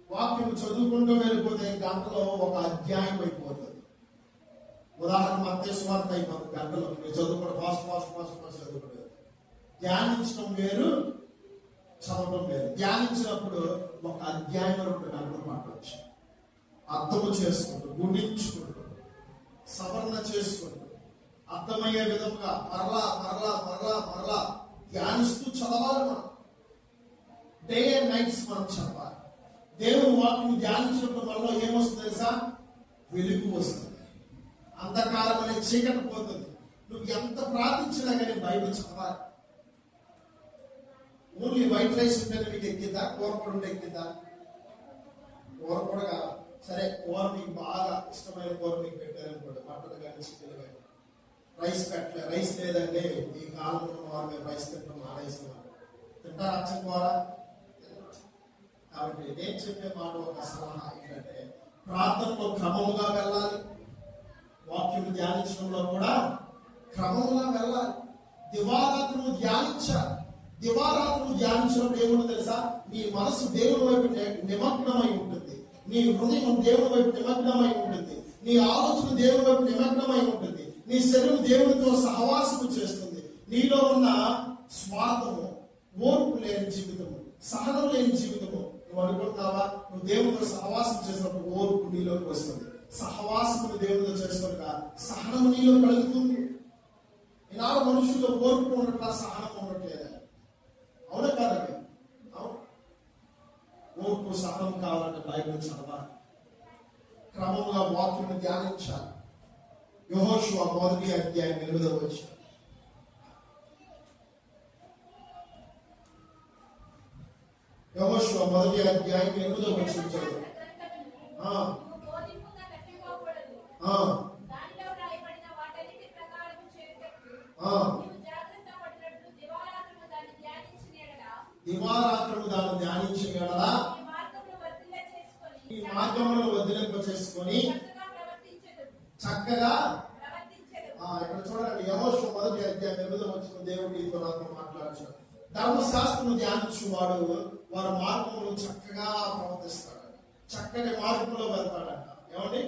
వాక్యము చదువుకుంటూ వెళ్ళిపోతే గంటలో ఒక అధ్యాయం అయిపోతుంది. ఉదాహరణ మత్తయి సువార్త అయిపోతుంది గంటలో. మీరు చదువుకోవడం ఫాస్ట్ చదువుకోలేదు. ధ్యానించడం వేరు, చదవడం వేరు. ధ్యానించినప్పుడు ఒక అధ్యాయం 2 గంటలు మాట్లాడచ్చు. అర్థము చేసుకుంటూ, గుణించుకుంటూ, సవరణ చేసుకుంటూ, అర్థమయ్యే విధముగా మరలా మరలా మరలా మరలా ధ్యానిస్తూ చదవాలి. మనం డే అండ్ నైట్స్ మనం చదవాలి. దేవుని వాక్యం ధ్యానించినప్పుడు మనలో ఏమొస్తుంది తెలుసా? వెలుగు వస్తుంది. అంధకారం అనే చీకటి పోతుంది. నువ్వు ఎంత ప్రార్థించినా కానీ బైబిల్ చదవాలి. ఓన్లీ వైట్ రైస్ ఉంటేనే మీకు ఎక్కిందా? కూర కూడా ఉంటే ఎక్కిందా? కూర కూడా కాదు. సరే, కూర మీకు బాగా ఇష్టమైన కూర మీకు పెట్టారనుకోండి, మటన్ కానీ చికెన్ కానీ. రైస్ పెట్టలే, రైస్ లేదంటే ఈ కాలంలో వారు మేము రైస్ తింటాం, మానేస్తున్నాం. తింటారు అచ్చం కూర. కాబట్టి నేను చెప్పే మాట ఒక సలహా ఏంటంటే, ప్రార్థనలో క్రమముగా వెళ్ళాలి. వాక్యం ధ్యానించడంలో కూడా క్రమముగా వెళ్ళాలి. దివారాత్రము ధ్యానించాలి. దివారాత్రము ధ్యానించినప్పుడు ఏముంటో తెలుసా? నీ మనసు దేవుని వైపు నిమగ్నమై ఉంటుంది. నీ హృదయం దేవుని వైపు నిమగ్నమై ఉంటుంది. నీ ఆలోచన దేవుని వైపు నిమగ్నమై ఉంటుంది. నీ శరీరం దేవునితో సహవాసము చేస్తుంది. నీలో ఉన్న స్వార్థము, ఓర్పు లేని జీవితము, సహనం లేని జీవితము నువ్వు అనుకుంటున్నావా? నువ్వు దేవునితో సహవాసం చేసినప్పుడు ఓర్పు నీలోకి వస్తుంది. సహవాసమును దేవునితో చేస్తుండగా సహనము నీలో కలుగుతుంది. ఈనాడు మనుషుల్లో ఓర్పు ఉండట్లా, సహనం ఉండట్లేదు. అవునా కాదండి? ఓర్పు సహనం కావాలంటే బైబిల్ చదవాలి, క్రమంగా వాక్యం ధ్యానించాలి. యెహోషువ 1వ అధ్యాయం 8వ వచనం. యెహోషువ 1వ అధ్యాయం 8వ వచనం చదువు. దివారాత్రము దాన్ని ధ్యానించిన యెడల ఈ మార్గములను వదిలింప చేసుకొని చక్కగా ఇక్కడ చూడండి, యెహోషువ 1వ అధ్యాయం 8వ వచనం దేవుడు నీతో నాతో మాట్లాడుతున్నాడు. ధర్మశాస్త్రము ధ్యానించువాడు వారి మార్గములు చక్కగా ప్రవర్తిస్తాడు, చక్కని మార్గంలో వెళ్తాడంట. ఏమండి?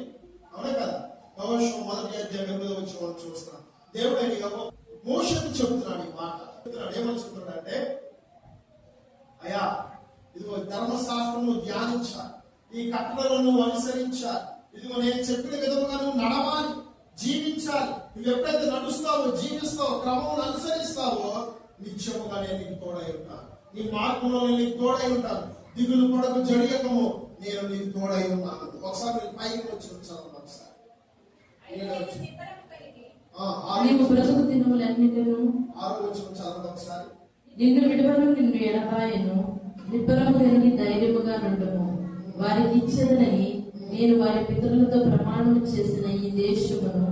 అవునే కదా? యెహోషువ 1వ అధ్యాయం 8వ వచనం చూస్తున్నాం. దేవుడు మోషేకు చెబుతున్నాడు ఈ మాట. ఏమని చెప్తున్నాడంటే, అయ్యా ఇదిగో ధర్మశాస్త్రము ధ్యానించాలి, ఈ కట్టడలను అనుసరించాలి, ఇదిగో నేను చెప్పిన విధముగా నువ్వు నడవాలి, జీవించాలి. నువ్వు ఎప్పుడైతే నడుస్తావో, జీవిస్తావో, క్రమం అనుసరిస్తావో నిత్యముగా నేను నీకు తోడై ఉంటాను. నీ మార్గంలో నేను నీకు తోడై ఉంటాను. దిగులు పడకు, జడియకము, నేను నీకు తోడై ఉన్నాను. ఒకసారి మీరు పైకి వచ్చి ఉంచాను. ఒకసారి నీవు బ్రతుకు దినములన్నిటిను 6వ వచనం చదవండి ఒకసారి. నిన్ను విడువను, నిన్ను ఎడబాయను, నిబ్బరము కలిగి ధైర్యముగా నుండుము. వారికి ఇచ్చేదనని నేను వారి పితరులతో ప్రమాణం చేసిన ఈ దేశమును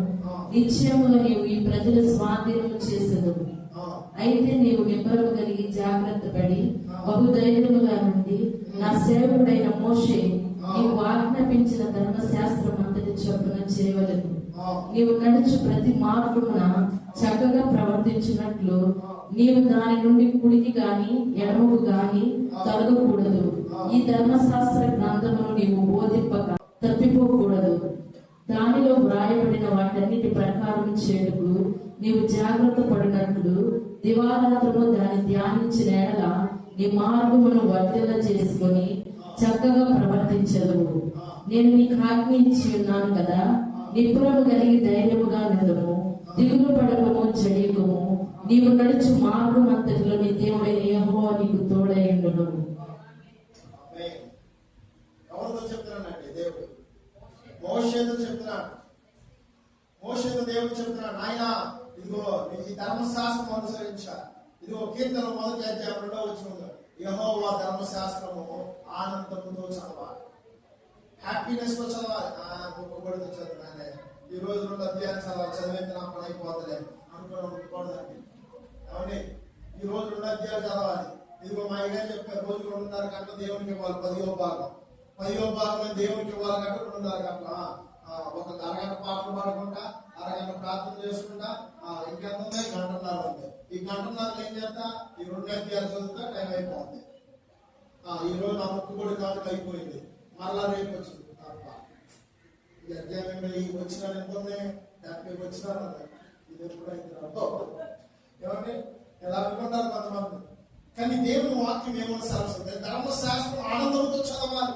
నిశ్చయముగా నీవు ఈ ప్రజల స్వాధీనము చేసెదవు. అయితే నీవు నిబ్బరము కలిగి జాగ్రత్త పడి బహుధైర్యముగా నుండి నా సేవకుడైన మోషే నీవు ఆజ్ఞాపించిన ధర్మశాస్త్రం అంతటి చొప్పున చేయవలెను. నీవు నడుచు ప్రతి మార్గమున చక్కగా ప్రవర్తించినట్లు నీవు దాని నుండి కుడికి గాని ఎడమకు గాని తొలగకూడదు. ఈ ధర్మశాస్త్ర గ్రంథమును నీవు బోధింపక తప్పిపోకూడదు. దానిలో వ్రాయబడిన వాటన్నిటి ప్రకారం చేయుటకు నీవు జాగ్రత్త పడినట్లు దివారాత్రము దాన్ని ధ్యానించిన ఎడల నీ మార్గమును వర్ధిల్ల చేసుకొని చక్కగా ప్రవర్తించదు. నేను నీకు ఆజ్ఞ ఇచ్చి ఉన్నాను కదా, నిపుణులు కలిగి ధైర్యముగా నుండుము, దిగులు పడకము, జడియకము. నీవు నడుచు మార్గం అంతటిలో నీ దేవుడైన యెహోవా నీకు తోడై ఉండును. ఎవరితో చెప్తున్నానండి? దేవుడు మోషేతో చెప్తున్నాడు. మోషేతో దేవుడు చెప్తున్నాడు, నాయన ఇదిగో ఈ ధర్మశాస్త్రం అనుసరించాలి. ఇదిగో కీర్తన 1వ అధ్యాయం 2వ వచనం, యెహోవా ధర్మశాస్త్రము ఆనందముతో చదవాలి, హ్యాపీనెస్ తో చదవాలి. గొప్పబడితో చదివానే ఈ రోజు 2 అధ్యాయాలు చదివితే నా పని అయిపోతుంది అనుకోవడండి. ఏమండి? ఈ రోజు 2 అధ్యాయాలు చదవాలి. ఇదిగో మా అయ్య చెప్పారు, రోజు 2.5 గంటలు దేవునికి ఇవ్వాలి. 10వ భాగం దేవునికి ఇవ్వాలి కంటే 2.5 గంటల. ఒక అరగంట పాటలు పాడుకుంటా, అరగంట ప్రార్థన చేసుకుంటా, ఇంకెంత ఉంది? 1.5 గంట ఉంది. ఈ 1.5 గంటలు ఏం చేస్తా? ఈ 2 అధ్యాయాలు చదువుతా టైం అయిపోతుంది. ఈ రోజు నా ముక్కుబడి కానుక అయిపోయింది, మరలా రేపు వచ్చింది. ఈ అధ్యాయంలో ఈ వచ్చిన ఎంత ఉంది? 70 వచ్చినా ఇది ఎప్పుడైతే ఏమంటే ఎలా అనుకుంటారు కొంతమంది. కానీ దేవుని వాక్యం ఏమని సరస్తుంది? ధర్మశాస్త్రం ఆనందంతో చదవాలి,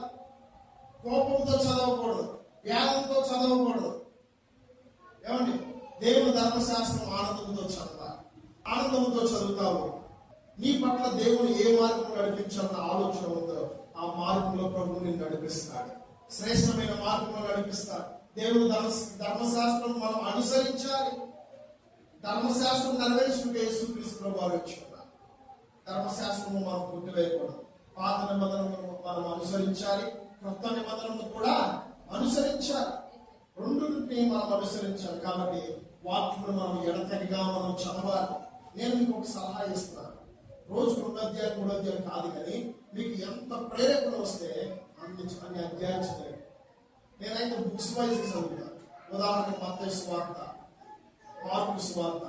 కోపంతో చదవకూడదు, వ్యాధంతో చదవకూడదు. ఏమండి? దేవుని ధర్మశాస్త్రం ఆనందంతో చదవాలి. ఆనందంతో చదువుతావు, నీ పట్ల దేవుని ఏ మార్గం నడిపించాలన్న ఆలోచన ఉందో ఆ మార్గంలో ప్రభువు నిన్ను నడిపిస్తాడు. శ్రేష్టమైన మార్గంలో నడిపిస్తాడు. దేవుని ధర్మశాస్త్రం మనం అనుసరించాలి. ధర్మశాస్త్రం నెరవేర్చుకుంటే యేసుక్రీస్తు ప్రభువు వచ్చుకున్నారు. ధర్మశాస్త్రము మనం కొట్టివేయకూడదు. పాత నిబంధనలను మనం అనుసరించాలి, కొత్త నిబంధనలను కూడా అనుసరించాలి. రెండుని మనం అనుసరించాలి. కాబట్టి వాక్యమును మనం ఎడతెగగా మనం చదవాలి. నేను మీకు ఒక సలహా ఇస్తున్నాను. రోజు 2 అధ్యాయం 3 అధ్యాయం కాదు, కానీ మీకు ఎంత ప్రేరేపణ వస్తే అన్ని అధ్యాయాలు చదివాను. నేనైతే బుక్స్ వైజ్ చదువుతాను. ఉదాహరణకు మత్తయి సువార్త, మార్కు సువార్త,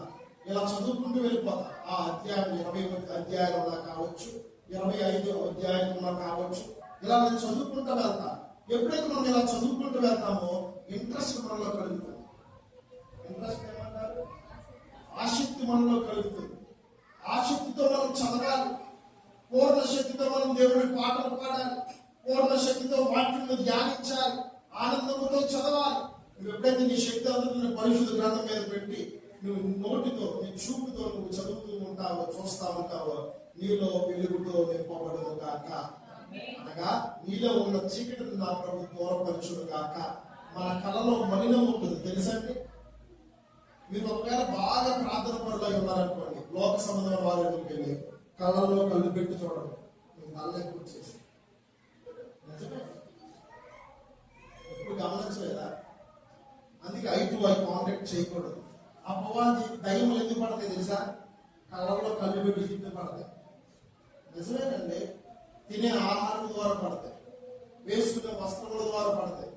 ఇలా చదువుకుంటూ వెళ్ళిపోతా. ఆ అధ్యాయం 20 అధ్యాయాలు ఉన్నా కావచ్చు, 25 అధ్యాయాలు ఉన్నా కావచ్చు, ఇలా నేను చదువుకుంటూ వెళ్తా. ఎప్పుడైతే మనం ఇలా చదువుకుంటూ వెళ్తామో ఇంట్రెస్ట్ మనలో కలుగుతుంది. ఇంట్రెస్ట్ ఏమంటారు? ఆసక్తి మనలో కలుగుతుంది. ఆసక్తితో మనం చదవాలి, పూర్ణ శక్తితో మనం దేవుడి పాటలు పాడాలి, పూర్ణ శక్తితో వాక్యం ధ్యానించాలి. ఆనందంతో చదవాలి. నువ్వు ఎప్పుడైతే నీ శక్తి అంతా పరిశుద్ధ గ్రంథం మీద పెట్టి నువ్వు నోటితో నీ చూపుతో నువ్వు చదువుతూ ఉంటావో చూస్తా ఉంటావో నీలో వెలుగుతో నింపబడును కాక. అనగా నీలో ఉన్న చీకటిని నా ప్రభు దూరపరచును కాక. మన కళలో మలినం ఉంటుంది తెలుసండి. మీరు ఒకవేళ బాగా ప్రార్థన పరులై ఉన్నారనుకోండి, లోక సంబంధమైన వారి దగ్గరికి వెళ్ళి కళ్ళల్లో కళ్ళు పెట్టి చూడండి, నల్ల ఎక్కువ చేసి ఎప్పుడు గమనించలేదా? అందుకే ఐ టు ఐ కాంటాక్ట్ చేయకూడదు. అపవాది దయ్యములు ఎందుకు పడతాయి తెలుసా? కళ్ళల్లో కళ్ళు పెట్టి చుట్టూ పడతాయి. నిజమేనండి. తినే ఆహారం ద్వారా పడతాయి, వేసుకునే వస్త్రముల ద్వారా పడతాయి.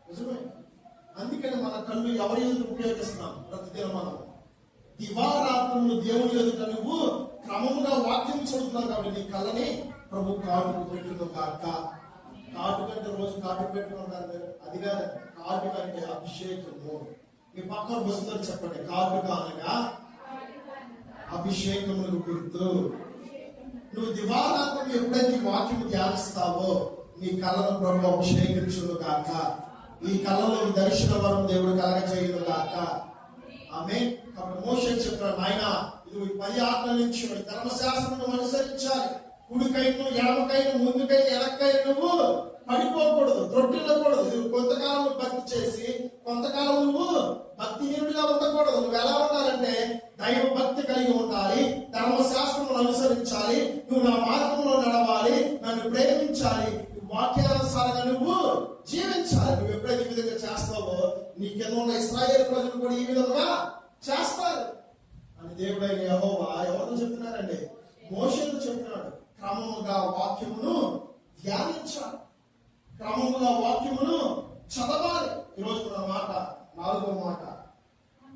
నిజమే. అందుకని మన కళ్ళు ఎవరి ఎదురు ఉపయోగిస్తున్నాం? ప్రతిదినం మనం దివారాత్రులు దేవుని ఎదుట నువ్వు క్రమముగా వాక్యం చదువుతున్నావు కాబట్టి నీ కళ్ళని ప్రభు కాటుకు పెట్టును కాక. కాటు కంటే రోజు కాటు పెట్టుకుంటారు మీరు, అది కాదు. కాటు కంటే అభిషేకము. మీ పక్కన వస్తుందని చెప్పండి. కాటుక అనగా అభిషేకములకు గుర్తు. నువ్వు దివారాత్రం ఎప్పుడైతే వాక్యం ధ్యానిస్తావో నీ కళ్ళను ప్రభు అభిషేకించును కాక. ఈ కళ్ళలో దర్శన వరం దేవుడు కలగజేయును కాక. ఆమేన్. కాబట్టి మోషే చెప్పాడు, నాయన ఇది 10 ఆజ్ఞల నుంచి ధర్మశాస్త్రం అనుసరించాలి. కుడికైను ఎడమకైను ముందుకైను వెనక్కైను నువ్వు పడిపోకూడదు, త్రొట్టిల్లకూడదు. నువ్వు కొంతకాలం భక్తి చేసి కొంతకాలం నువ్వు భక్తిహీనుడిగా ఉండకూడదు. నువ్వు ఎలా ఉండాలంటే దైవ భక్తి కలిగి ఉండాలి, ధర్మశాస్త్రం అనుసరించాలి, నువ్వు నా మార్గంలో నడవాలి, నన్ను ప్రేమించాలి, వాక్యానుసారంగా నువ్వు జీవించాలి. నువ్వు ఎప్పుడైతే ఈ విధంగా చేస్తావో నీ కింద ఉన్న ఇశ్రాయేలు ప్రజలు కూడా ఈ విధంగా చేస్తారు అని దేవుడైన యెహోవా ఎవరు చెప్తున్నారండి? మోషేతో చెప్తున్నాడు. క్రమముగా వాక్యమును ధ్యానించాలి, క్రమముగా వాక్యమును చదవాలి. ఈరోజు మన మాట 4వ మాట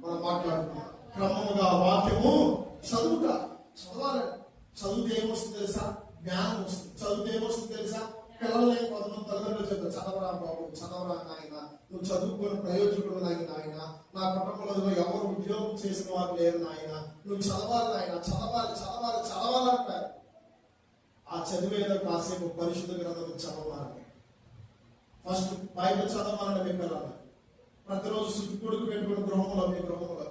మనం మాట్లాడుతున్నాం. క్రమముగా వాక్యము చదువుట. చదవాలి. చదివితే ఏమొస్తుంది తెలుసా? జ్ఞానం వస్తుంది. చదివితే ఏమొస్తుంది తెలుసా? పిల్లలే కొంతమంది తల్లిదండ్రులు చెప్తారు, చదవరా బాబు, చదవరా నాయన, నువ్వు చదువుకుని ప్రయోజకుడు నాయన, నా కుటుంబంలో ఎవరు ఉద్యోగం చేసిన వారు లేరు నాయన, నువ్వు చదవాలి నాయన, చదవాలి చదవాలి చదవాలి అంటారు. ఆ చదివేదో కాసేపు పరిశుద్ధ గ్రంథం చదవాలి. ఫస్ట్ బైబిల్ చదవాలని మీ పిల్లలు ప్రతిరోజు శుద్ధి కొడుకు పెట్టుకుని గృహంలో మీ గృహంలో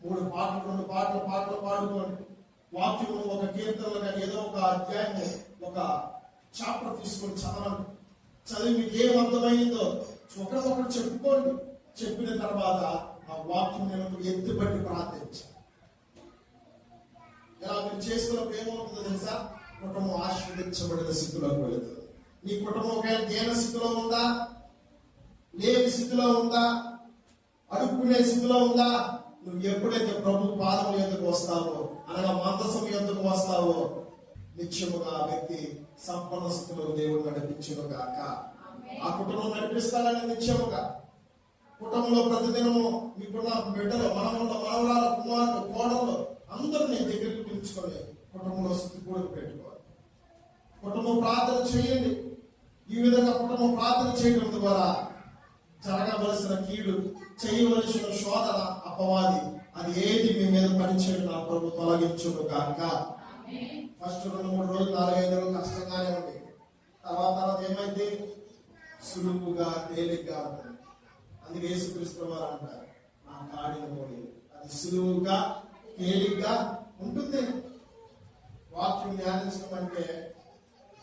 3 పాటలు 2 పాటలు పాడుకోండి. వాక్యం ఒక కీర్తనలు కానీ ఏదో ఒక అధ్యాయం ఒక చాప్టర్ తీసుకొని చదవండి. చదివి మీకు ఏం అర్థమైందో ఒకరికొకరు చెప్పుకోండి. చెప్పిన తర్వాత ఆ వాక్యం నేను ఎత్తుపట్టి ప్రార్థించాలి. ఇలా మీరు చేసుకున్నప్పుడు ఏమవుతుందో తెలుసా? కుటుంబం ఆశీర్వదించబడిన స్థితిలోకి వెళుతుంది. నీ కుటుంబం ఒకవేళ దేన స్థితిలో ఉందా, లేని స్థితిలో ఉందా, అడుక్కునే స్థితిలో ఉందా, నువ్వు ఎప్పుడైతే ప్రభు పాదం ఎందుకు వస్తావో అనగా మందసం ఎందుకు వస్తావో నిత్యముగా ఆ వ్యక్తి సంపన్న స్థితిలో దేవుడు నడిపించును గాక. ఆ కుటుంబం నడిపిస్తాడని నిత్యముగా కుటుంబంలో ప్రతిదినము మీకున్న బిడ్డలు, మనవల మనవరాల కుమారులు కోడలు అందరినీ దగ్గరికి పిలుచుకొని కుటుంబంలో స్థితి కూడా పెట్టుకోవాలి. కుటుంబం ప్రార్థన చేయండి. ఈ విధంగా కుటుంబం ప్రార్థన చేయడం ద్వారా జరగవలసిన కీడు, చేయవలసిన శోధన, అపవాది అది ఏది మీ మీద పనిచేయడం నా ప్రభు తొలగించును గాక. ఫస్ట్ 2-3 రోజులు 4-5 రోజులు కష్టంగానే ఉంది. తర్వాత ఏమైంది? సులువుగా తేలిగ్గా ఉంటుంది. అందుకే యేసుక్రీస్తు వారు అంటారు, నా కాడిన మోడి అది సులువుగా తేలిగ్గా ఉంటుంది. వాక్యం ధ్యానించడం అంటే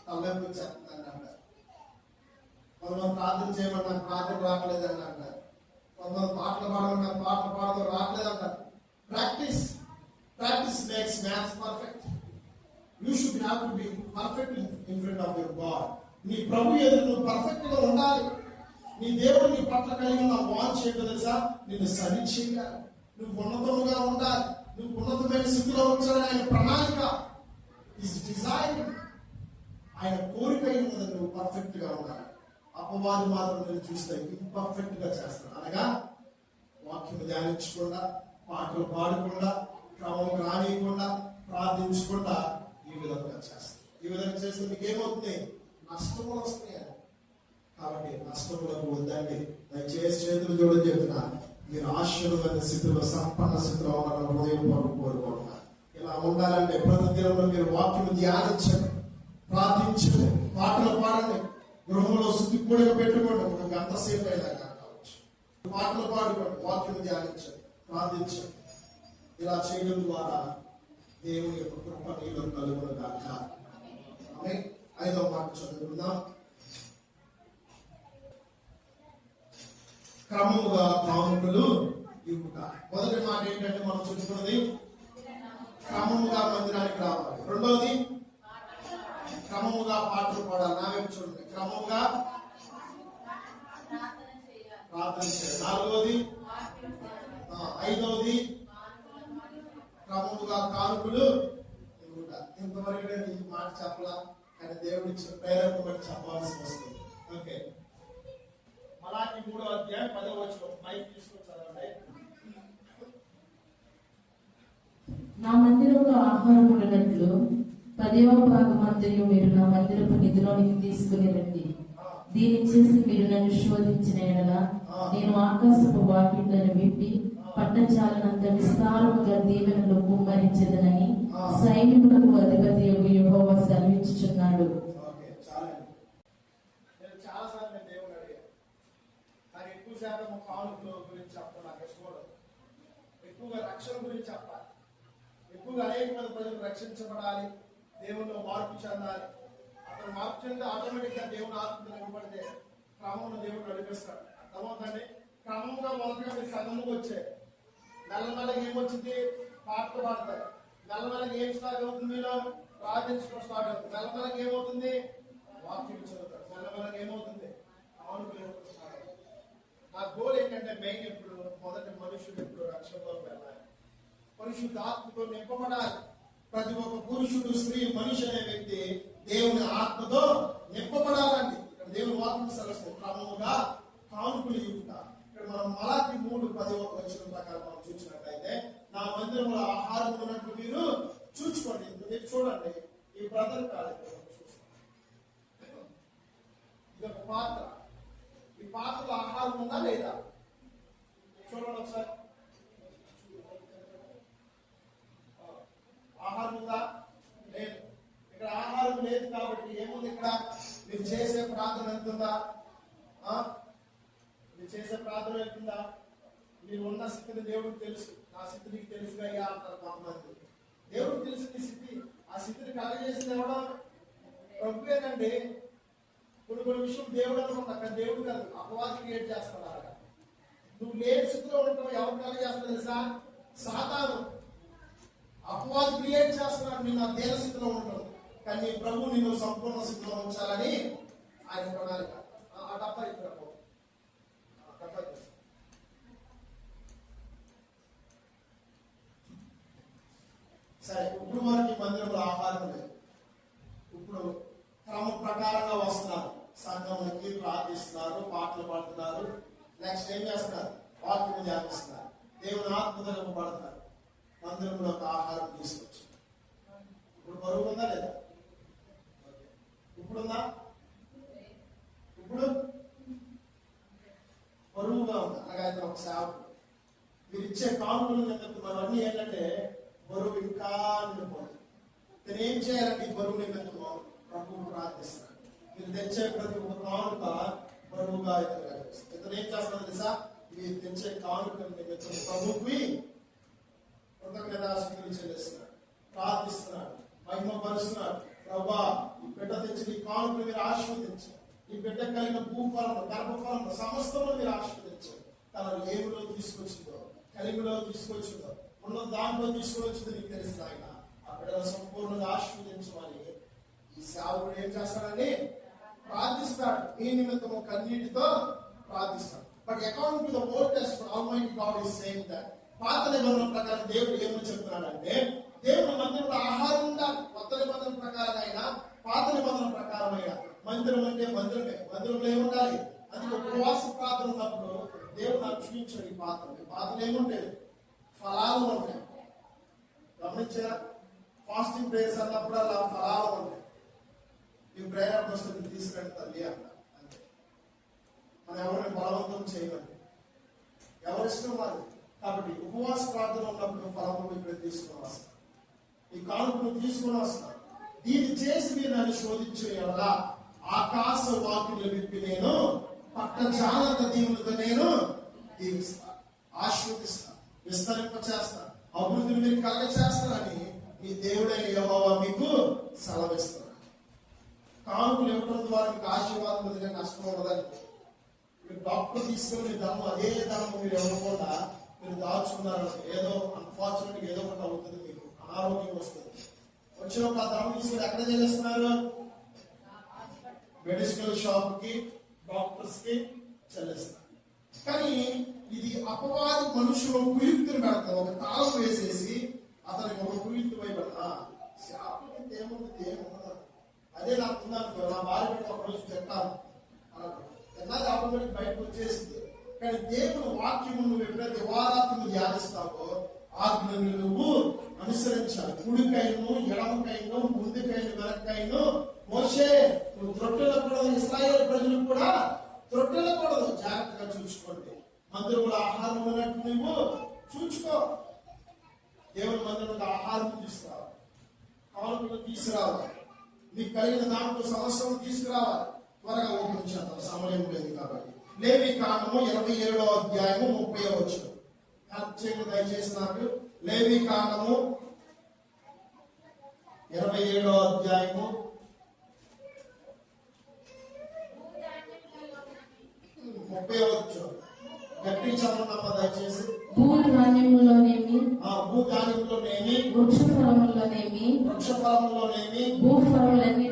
తలనొప్పి వచ్చేస్తుందని అంటారు. కొంతమంది ప్రార్థన చేయమని నాకు ప్రార్థన రావట్లేదని అంటారు. కొంతమంది పాటలు పాడమని నాకు పాటలు పాడడం రావట్లేదు అంటారు. Practice makes maths perfect. You should have to be perfect in front of your God. నీ ప్రభు ఎదురు నువ్వు పర్ఫెక్ట్ గా ఉండాలి. నీ దేవుడు నీ పట్ల కలిగి ఉన్న వాంఛ ఏంటో తెలుసా? నిన్ను సరి చేయాలి. నువ్వు ఉన్నతముగా ఉండాలి. నువ్వు ఉన్నతమైన స్థితిలో ఉంచాలని ఆయన ప్రణాళిక ఈజ్ డిజైన్. ఆయన కోరిక ఉన్నది నువ్వు పర్ఫెక్ట్ గా ఉండాలి. అపవాది మాత్రం నేను చూస్తే ఇంపర్ఫెక్ట్ గా చేస్తాను. అనగా వాక్యం ధ్యానించకుండా, పాటలు పాడకుండా, క్రమం రానియకుండా, ప్రార్థించకుండా ఈ విధంగా చేస్తాను. ఈ విధంగా చేస్తే మీకు ఏమవుతుంది? నష్టములు వస్తాయి. కాబట్టి నష్టములకు వద్దండి. దయచేసి చేతులు చూడని చెప్తున్నా. మీరు ఆశీర్వాద స్థితిలో, సంపన్న స్థితిలో ఉండాలని హృదయపూర్వకంగా కోరుకుంటున్నారు. ఇలా ఉండాలంటే ప్రతి దినంలో మీరు వాక్యం ధ్యానించండి, ప్రార్థించండి, పాటలు పాడండి, గృహంలో శుద్ధి కూడిక పెట్టుకోండి, ఒక గంట సేపు అయినా కావచ్చు. పాటలు పాడుకోండి, వాక్యం ధ్యానించండి, ప్రార్థించండి. ఇలా చేయడం ద్వారా దేవుని యొక్క కృప నీలో కలుగును గాక. ఆమేన్. 5వ మాట చదువుకుందాం. క్రమముగా కానుకలు ఇవ్వుట. మొదటి మాట ఏంటంటే మనం చెప్పుకున్నది క్రమముగా మందిరానికి రావాలి. రెండవది క్రమముగా పాటలు పాడాలి. నా వైపు చూడండి. క్రమముగా ప్రార్థన చేయాలి. నాలుగవది 5వది క్రమముగా కానుకలు ఇవ్వుట. ఇంతవరకు నేను ఈ మాట చెప్పలా, కానీ దేవుడు ఇచ్చిన ప్రేరణ బట్టి చెప్పాల్సి వస్తుంది. ఓకే, మలాకి 3వ అధ్యాయం 10వ వచనం మైక్ తీసుకొని చదవండి. నా మందిరంలో ఆహారం ఉండనట్లు 10వ భాగం అంతయు మీరు నా మందిరపు నిధిలోనికి తీసుకుని రండి. దీని చేసి మీరు నన్ను శోధించిన ఎడల నేను ఆకాశపు వాకిట్లను విప్పి పట్టజాలనంత విస్తారముగా దీవెనలు కుమ్మరించదనని సైనికులకు అధిపతి యెహోవా సెలవిచ్చుచున్నాడు. చాలాసార్లు దేవుడు అడిగాను, నాకు ఎక్కువ శాతం కానుకల గురించి చెప్పడం నాకు ఇష్టపడదు. ఎక్కువగా రక్షణ గురించి చెప్పాలి. ఎక్కువగా అనేక మంది ప్రజలు రక్షించబడాలి, దేవుల్లో మార్పు చెందాలి. అతను మార్పు చెంది ఆటోమేటిక్ గా దేవుని ఆత్మ నిలబడితే క్రమంలో దేవుడు నడిపిస్తాడు. అర్థమవుతండి. క్రమంగా మొదటిగా మీరు సంఘముకు వచ్చే నెలమెల్లగా ఏమొచ్చింది? పాటలు పాడతారు. నెలమెల్లగా ఏం స్టార్ట్ అవుతుంది? మీలో ప్రార్థించడం స్టార్ట్ అవుతుంది. నెలమెల్లగా ఏమవుతుంది? వాక్యం చదువుతారు. నెలమెల్లగా ఏమవుతుంది? కానుకలు స్టార్ట్ అవుతుంది. నా గోల్ ఏంటంటే మెయిన్ ఇప్పుడు మొదటి మనుషుడు ఇప్పుడు రక్షణలోకి వెళ్ళాలి, పరిశుద్ధాత్మతో నింపబడాలి. ప్రతి ఒక్క పురుషుడు, స్త్రీ, మనిషి అనే వ్యక్తి దేవుని ఆత్మతో నింపబడాలండి. ఇక్కడ దేవుని వాక్యం సరస్సు క్రమముగా కానుకలు ఇవ్వుట. ఇక్కడ మనం మలాకి 3:10 వచనం ప్రకారం మనం చూసినట్లయితే నా మందిరంలో ఆహారం ఉన్నట్లు మీరు చూసుకోండి. మీరు చూడండి, ఈ బ్రదర్ కార్యక్రమం ఇది ఒక పాత్ర. ఈ పాత్రలో ఆహారం ఉందా లేదా చూడండి ఒకసారి. ఆహారం ఉందా? లేదు. ఇక్కడ ఆహారం లేదు కాబట్టి ఏముంది? ఇక్కడ మీరు చేసే ప్రార్థన ఎంతుందా? మీరు చేసే ప్రార్థన ఎంతుందా? మీరు ఉన్న స్థితిని దేవుడికి తెలుసు. నా స్థితి నీకు తెలుసుగా అయ్యా అంటారు కొంతమంది. దేవుడికి తెలుసు నీ స్థితి. ఆ స్థితిని కలగజేసింది ఎవడో? ప్రభువేనండి. కొన్ని విషయం దేవుడు అనుకుంటా, కానీ దేవుడు కాదు, అపవాది క్రియేట్ చేస్తున్నాడు. నువ్వు లేని స్థితిలో ఉండటం ఎవరు కలగజేస్తున్నా తెలుసా? సాతాను. అపవాది క్రియేట్ చేస్తున్నాడు నేను ఆ దేన స్థితిలో ఉంటాను, కానీ ప్రభు నిన్ను సంపూర్ణ స్థితిలో ఉంచాలని ఆయన ప్రణాళిక. ఆ డబ్బా ఇక్కడ సరే. ఇప్పుడు మనకి మందిరంలో ఆహారం లేదు. ఇప్పుడు క్రమ ప్రకారంగా వస్తున్నారు, సంఘంలోకి ప్రార్థిస్తున్నారు, పాటలు పాడుతున్నారు, నెక్స్ట్ ఏం చేస్తున్నారు? వాక్యం ధ్యానిస్తున్నారు, దేవుని ఆత్మతో పడుతున్నారు, మందిరంలో ఒక ఆహారం తీసుకొచ్చి. ఇప్పుడు బరువు ఉందా లేదా? ఇప్పుడుందా? ఇప్పుడు బరువుగా ఉంది. అలాగే ఒక సేవకు మీరు ఇచ్చే కానుకలు నిమిత్తం అవన్నీ ఏంటంటే బరువు ఇంకా నిండిపోతుంది. నేను ఏం చేయాలంటే ఈ బరువు నిమిత్తం ప్రభువు ప్రార్థిస్తున్నాను. మీరు తెచ్చే ప్రతి ఒక్క కానుక బరువుగా ఇతను ఏం చేస్తున్నారు తెలుసా? మీరు తెచ్చే కానుక నిమిత్తం ప్రభువుకి కృతజ్ఞతాస్తుతులు చెల్లిస్తున్నాడు, ప్రార్థిస్తున్నాడు, మహిమపరుస్తున్నాడు. ప్రభా, ఈ బిడ్డ తెచ్చిన ఈ కానుకలు మీరు ఆశీర్వదించారు. ఈ బిడ్డ కలిగిన భూఫలం, గర్భఫలం సమస్తము మీరు ఆశీర్వదించారు. తన లేవులో తీసుకొచ్చిందో, కలిమిలో తీసుకొచ్చిందో, ఉన్న దాంట్లో తీసుకొని వచ్చిందో నీకు తెలిసిన ఆయన ఆ బిడ్డను సంపూర్ణంగా ఆశీర్వదించమని ఈ సేవకుడు ఏం చేస్తాడని ప్రార్థిస్తాడు. ఈ నిమిత్తము కన్నీటితో ప్రార్థిస్తాడు. But according to the Old Testament Almighty God is saying that పాత నిబంధన ప్రకారం దేవుడు ఏమని చెప్తున్నాడంటే దేవుని మందిరంలో ఆహారం ఉండాలి. కొత్త నిబంధన ప్రకారం అయినా పాత నిబంధన ప్రకారం అయినా మందిరం అంటే మందిరమే. మందిరంలో ఏముండాలి? అది ఉపవాస ప్రార్థన ఉన్నప్పుడు దేవుడు నాకు చూపించాడు. ఈ పాత్రలు ఏముంటాయి? ఫలాలు ఉంటాయి. గమనించారా? ఫాస్టింగ్ ప్రేయర్స్ అన్నప్పుడు అలా ఫలాలు ఉంటాయి. ఈ ప్రేయర్ వస్తుంది తీసుకురండి తల్లి అంట. అంతే. మనం ఎవరిని బలవంతం చేయమండి, ఎవరిష్టం వాళ్ళు. కాబట్టి ఉపవాస ప్రార్థన ఉన్నప్పుడు ఫలములు ఇక్కడ తీసుకుని వస్తాం, ఈ కానుకను తీసుకుని వస్తాం. దీన్ని చేసి మీరు నన్ను శోధించే ఎలా ఆకాశ వాకిళ్ళు విప్పి నేను పట్టజాలంత దీవులతో నేను దీవిస్తా, ఆశీర్వదిస్తా, విస్తరింప చేస్తా, అభివృద్ధిని మీరు కలగ చేస్తానని మీ దేవుడైన యెహోవా మీకు సెలవిస్తున్నారు. కానుకలు ఇవ్వడం ద్వారా మీకు ఆశీర్వాదం వదిలే నష్టం ఉండదని. మీరు డాక్టర్ తీసుకుని మీ ధనం అదే ధనం మీరు ఇవ్వకుండా మీరు దాచుకున్నారు, ఏదో అన్ఫార్చునేట్ ఏదో ఒకటి అవుతుంది, మీకు అనారోగ్యం వస్తుంది. వచ్చిన ఒక ధనం తీసుకుని ఎక్కడ చెల్లిస్తున్నారు? మెడికల్ షాప్ కి, డాక్టర్స్ కి చెల్లిస్తారు. కానీ ఇది అపవాది మనుషులు కుయుక్తిని పెడతారు. ఒక తాళం వేసేసి అతనికి ఒక కుయుక్తి భయపడతా ఏముంది అదే నాకు ఉందనుకో, నా భార్య పెట్టి ఒక రోజు పెట్టాను ఎన్నది ఆటోమేటిక్ బయటకు వచ్చేసింది. కానీ దేవుని వాక్యము నువ్వు ఎప్పుడైతే వారాత్మ ధ్యానిస్తావో ఆజ్ఞను నువ్వు అనుసరించాలి. కుడికైను, ఎడమకైను, ముందుకైను, వెనక్కైను. మోషే నువ్వు త్రొట్టెలకూడదు, ఇశ్రాయేలు ప్రజలు కూడా త్రొట్టెలకూడదు, జాగ్రత్తగా చూసుకోండి. మందిరంలో ఆహారం ఉన్నట్టు నువ్వు చూసుకో. దేవుని మందిరంలో ఆహారం తీసుకురావాలి, కానుకలు తీసుకురావాలి, నీకు కలిగిన దాంట్లో సమస్యలు తీసుకురావాలి. త్వరగా ఓపెన్ చేద్దాం, సమయం లేదు కాబట్టి. లేవికాండము 27వ అధ్యాయము 30వ వచనం. దయచేసి నాకు లేవికాండము 27వ అధ్యాయము 30వ వచనం. గట్టి చదవనమ్మా దయచేసి. భూధాన్యములోనేమి, భూధాన్యములోనేమి, వృక్షఫలములోనేమి, భూఫలములన్నీ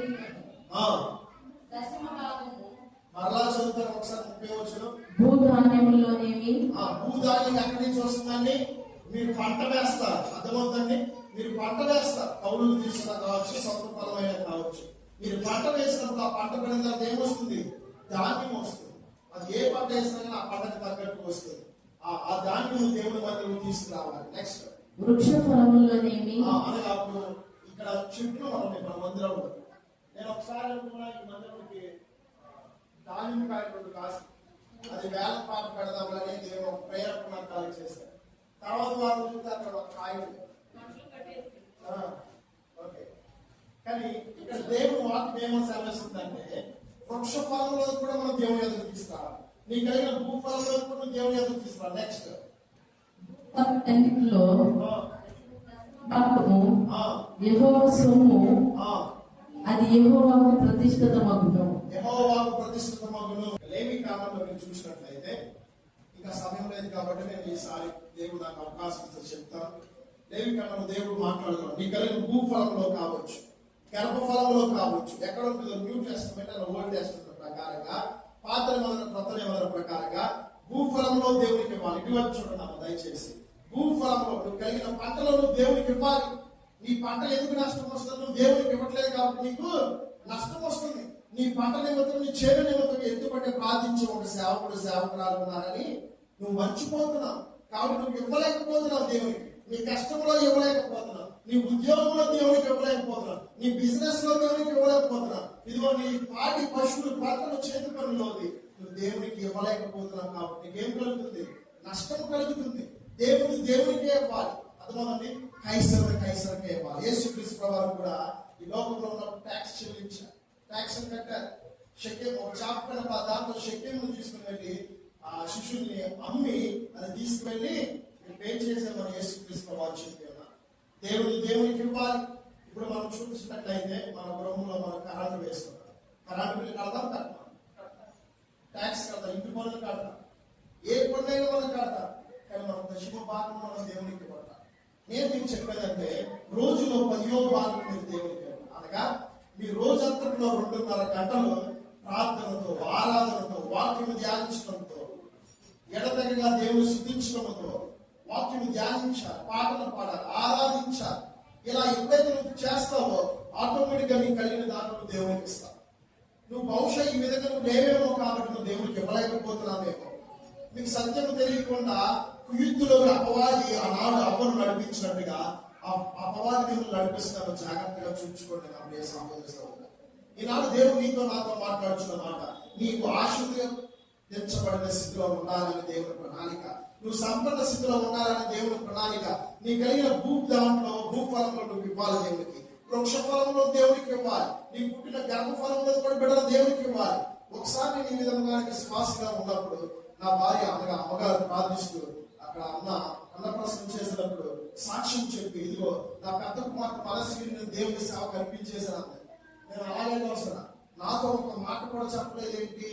మరలా చదువుతారు ఒకసారి 30వ వచనం. భూధాన్యములోనేమి, భూధాన్యం ఎక్కడి నుంచి వస్తుందండి? మీరు పంట వేస్తారు, అర్థమవుతుందండి. మీరు పంట వేస్తారు, కౌలులు తీసుకున్న కావచ్చు, సొంత ఫలమైన కావచ్చు. మీరు పంట వేసినప్పుడు ఆ పంట పడిన తర్వాత ఏమొస్తుంది? ధాన్యం వస్తుంది. అది ఏ పంట వేసినా ఆ పంటకు తగ్గట్టు వస్తుంది. ఆ ధాన్యం దేవుని మందిరం తీసుకురావాలి. నెక్స్ట్ వృక్ష ఫలములోనేమి, అనగా అప్పుడు ఇక్కడ చెట్లు మనం మన మందిరంలో. నేను ఒకసారి అనుకున్నా ఈ మందిరంకి దానిమ్మకాయ 2 కాసు, అది వేల పాట పెడదామని దేవుడు ఒక ప్రేరణ నాకు కలెక్ట్ చేశారు. తర్వాత వాళ్ళు చూస్తే అక్కడ ఒక కాయ. ఓకే, కానీ ఇక్కడ దేవుడు వాక్యం ఏమో సెలవిస్తుందంటే వృక్ష ఫలంలో కూడా మనం దేవుని ఎదురు తీసుకురావాలి. నీ కలిగిన భూఫలంలో కూడా దేవుని ఎదురు తీసుకురావాలి. నెక్స్ట్ అన్నిటిలో పాపము యెహోవా సొమ్ము, అది యెహోవాకు ప్రతిష్ఠితమగును. యెహోవాకు ప్రతిష్ఠితమగును. లేవికాండంలో మీరు చూసినట్లయితే, ఇంకా సమయం లేదు కాబట్టి నేను ఈసారి దేవుడు నాకు అవకాశం ఇస్తే చెప్తాను. లేవికాండంలో దేవుడు మాట్లాడుతున్నాడు. నీ కలిగిన భూఫలంలో కావచ్చు, గర్భఫలంలో కావచ్చు, ఎక్కడ ఉంటుందో new testament and old testament ప్రకారంగా, పాత నిబంధన కొత్త నిబంధన ప్రకారంగా భూఫలంలో దేవునికి ఇవ్వాలి. ఇటువంటి చూడండి దయచేసి. భూఫలంలో నువ్వు కలిగిన పంటలను దేవునికి ఇవ్వాలి. నీ పంట ఎందుకు నష్టం వస్తుంది? నువ్వు దేవునికి ఇవ్వట్లేదు కాబట్టి నీకు నష్టం వస్తుంది. నీ పంట నిమిత్తం, నీ చేను నిమిత్తం ఎందుకంటే ప్రార్థించే ఒక సేవకుడు, సేవకురాలు ఉన్నారని నువ్వు మర్చిపోతున్నావు. కాబట్టి నువ్వు ఇవ్వలేకపోతున్నావు దేవునికి. నీ కష్టంలో ఇవ్వలేకపోతున్నావు, నీ ఉద్యోగంలో దేవునికి ఇవ్వలేకపోతున్నావు, నీ బిజినెస్ లో దేవునికి ఇవ్వలేకపోతున్నావు. ఇదిగో నీ పాడి పశువులు పంటలు చేతి పనుల్లోది నువ్వు దేవునికి ఇవ్వలేకపోతున్నావు. కాబట్టి నీకేం కలుగుతుంది? నష్టం కలుగుతుంది. దేవునికే ఇవ్వాలి. అర్థమవుతుంది. కైసరుకే ఇవ్వాలి. యేసుక్రీస్తు ప్రభువు కూడా ఈ లోకంలో ఉన్న ట్యాక్స్ చెల్లించారు, ట్యాక్స్ కట్టారు. షెకెము ఒక చాపకన దాంట్లో షెకెము తీసుకుని వెళ్ళి ఆ శిశువుని అమ్మి అది తీసుకువెళ్ళి పే చేసేమని యేసుక్రీస్తు ప్రభువు చెప్పి ఉన్నారు. దేవునికి ఇవ్వాలి. ఇప్పుడు మనం చూపించినట్లయితే మన గృహంలో మనం కరెంటు వేస్తున్నాం, కరెంటు బిల్లు కడతాం, ట్యాక్స్ కడతాం, ఇంటి పనులు కడతాం, ఏ పనులైనా మనం కడతాం. కానీ మనం దశమ భాగం మనం దేవునికి ఇవ్వటం. నేను మీకు చెప్పేదంటే రోజులో 10వ భాగం మీరు దేవునికి ఇవ్వాలి. అనగా మీ రోజంతట్లో 2.5 గంటలు ప్రార్థనతో, ఆరాధనతో, వాక్యం ధ్యానించడంతో, ఎడతెగగా దేవుని స్తుతించడంతో, వాక్యం ధ్యానించాలి, పాటలు పాడాలి, ఆరాధించాలి. ఇలా ఎప్పుడైతే నువ్వు చేస్తావో ఆటోమేటిక్ గా నీకు కలిగిన దాంట్లో దేవునికి ఇస్తావు. నువ్వు బహుశా ఈ విధంగా నువ్వు లేవేమో కాబట్టి నువ్వు దేవునికి ఇవ్వలేకపోతున్నావేమో. నీకు సత్యం తెలియకుండా కుయుక్తులో అపవాది ఆనాడు అవ్వను నడిపించినట్టుగా అపవాది దేవుడు నడిపిస్తాను. జాగ్రత్తగా చూసుకోండి నా ప్రియ సహోదరులారా. ఈనాడు దేవుడు నీతో నాతో మాట్లాడుతున్న మాట, నీకు ఆశీర్వదించబడిన స్థితిలో ఉండాలని దేవుని ప్రణాళిక, నువ్వు సంపన్న స్థితిలో ఉండాలని దేవుని ప్రణాళిక. నీ కలిగిన దాంట్లో భూఫలంలో నువ్వు ఇవ్వాలి దేవునికి. వృక్ష ఫలంలో దేవునికి ఇవ్వాలి. నీ పుట్టిన గర్భ ఫలంలో కూడా బిడ్డలు దేవునికి ఇవ్వాలి. ఒకసారి నేను ఈ విధంగా విశ్వాసంగా ఉన్నప్పుడు నా భార్య అనగా అమ్మగారు ప్రార్థిస్తూ అక్కడ అన్నప్రసన్న చేసినప్పుడు సాక్ష్యం చెప్పి, ఇదిగో నా పెద్ద కుమార్తె మనస్సుని దేవుని సేవ కల్పించేసాను. నేను అలాగే చూస్తున్నా, నాతో ఒక మాట కూడా చెప్పలేదు ఏంటి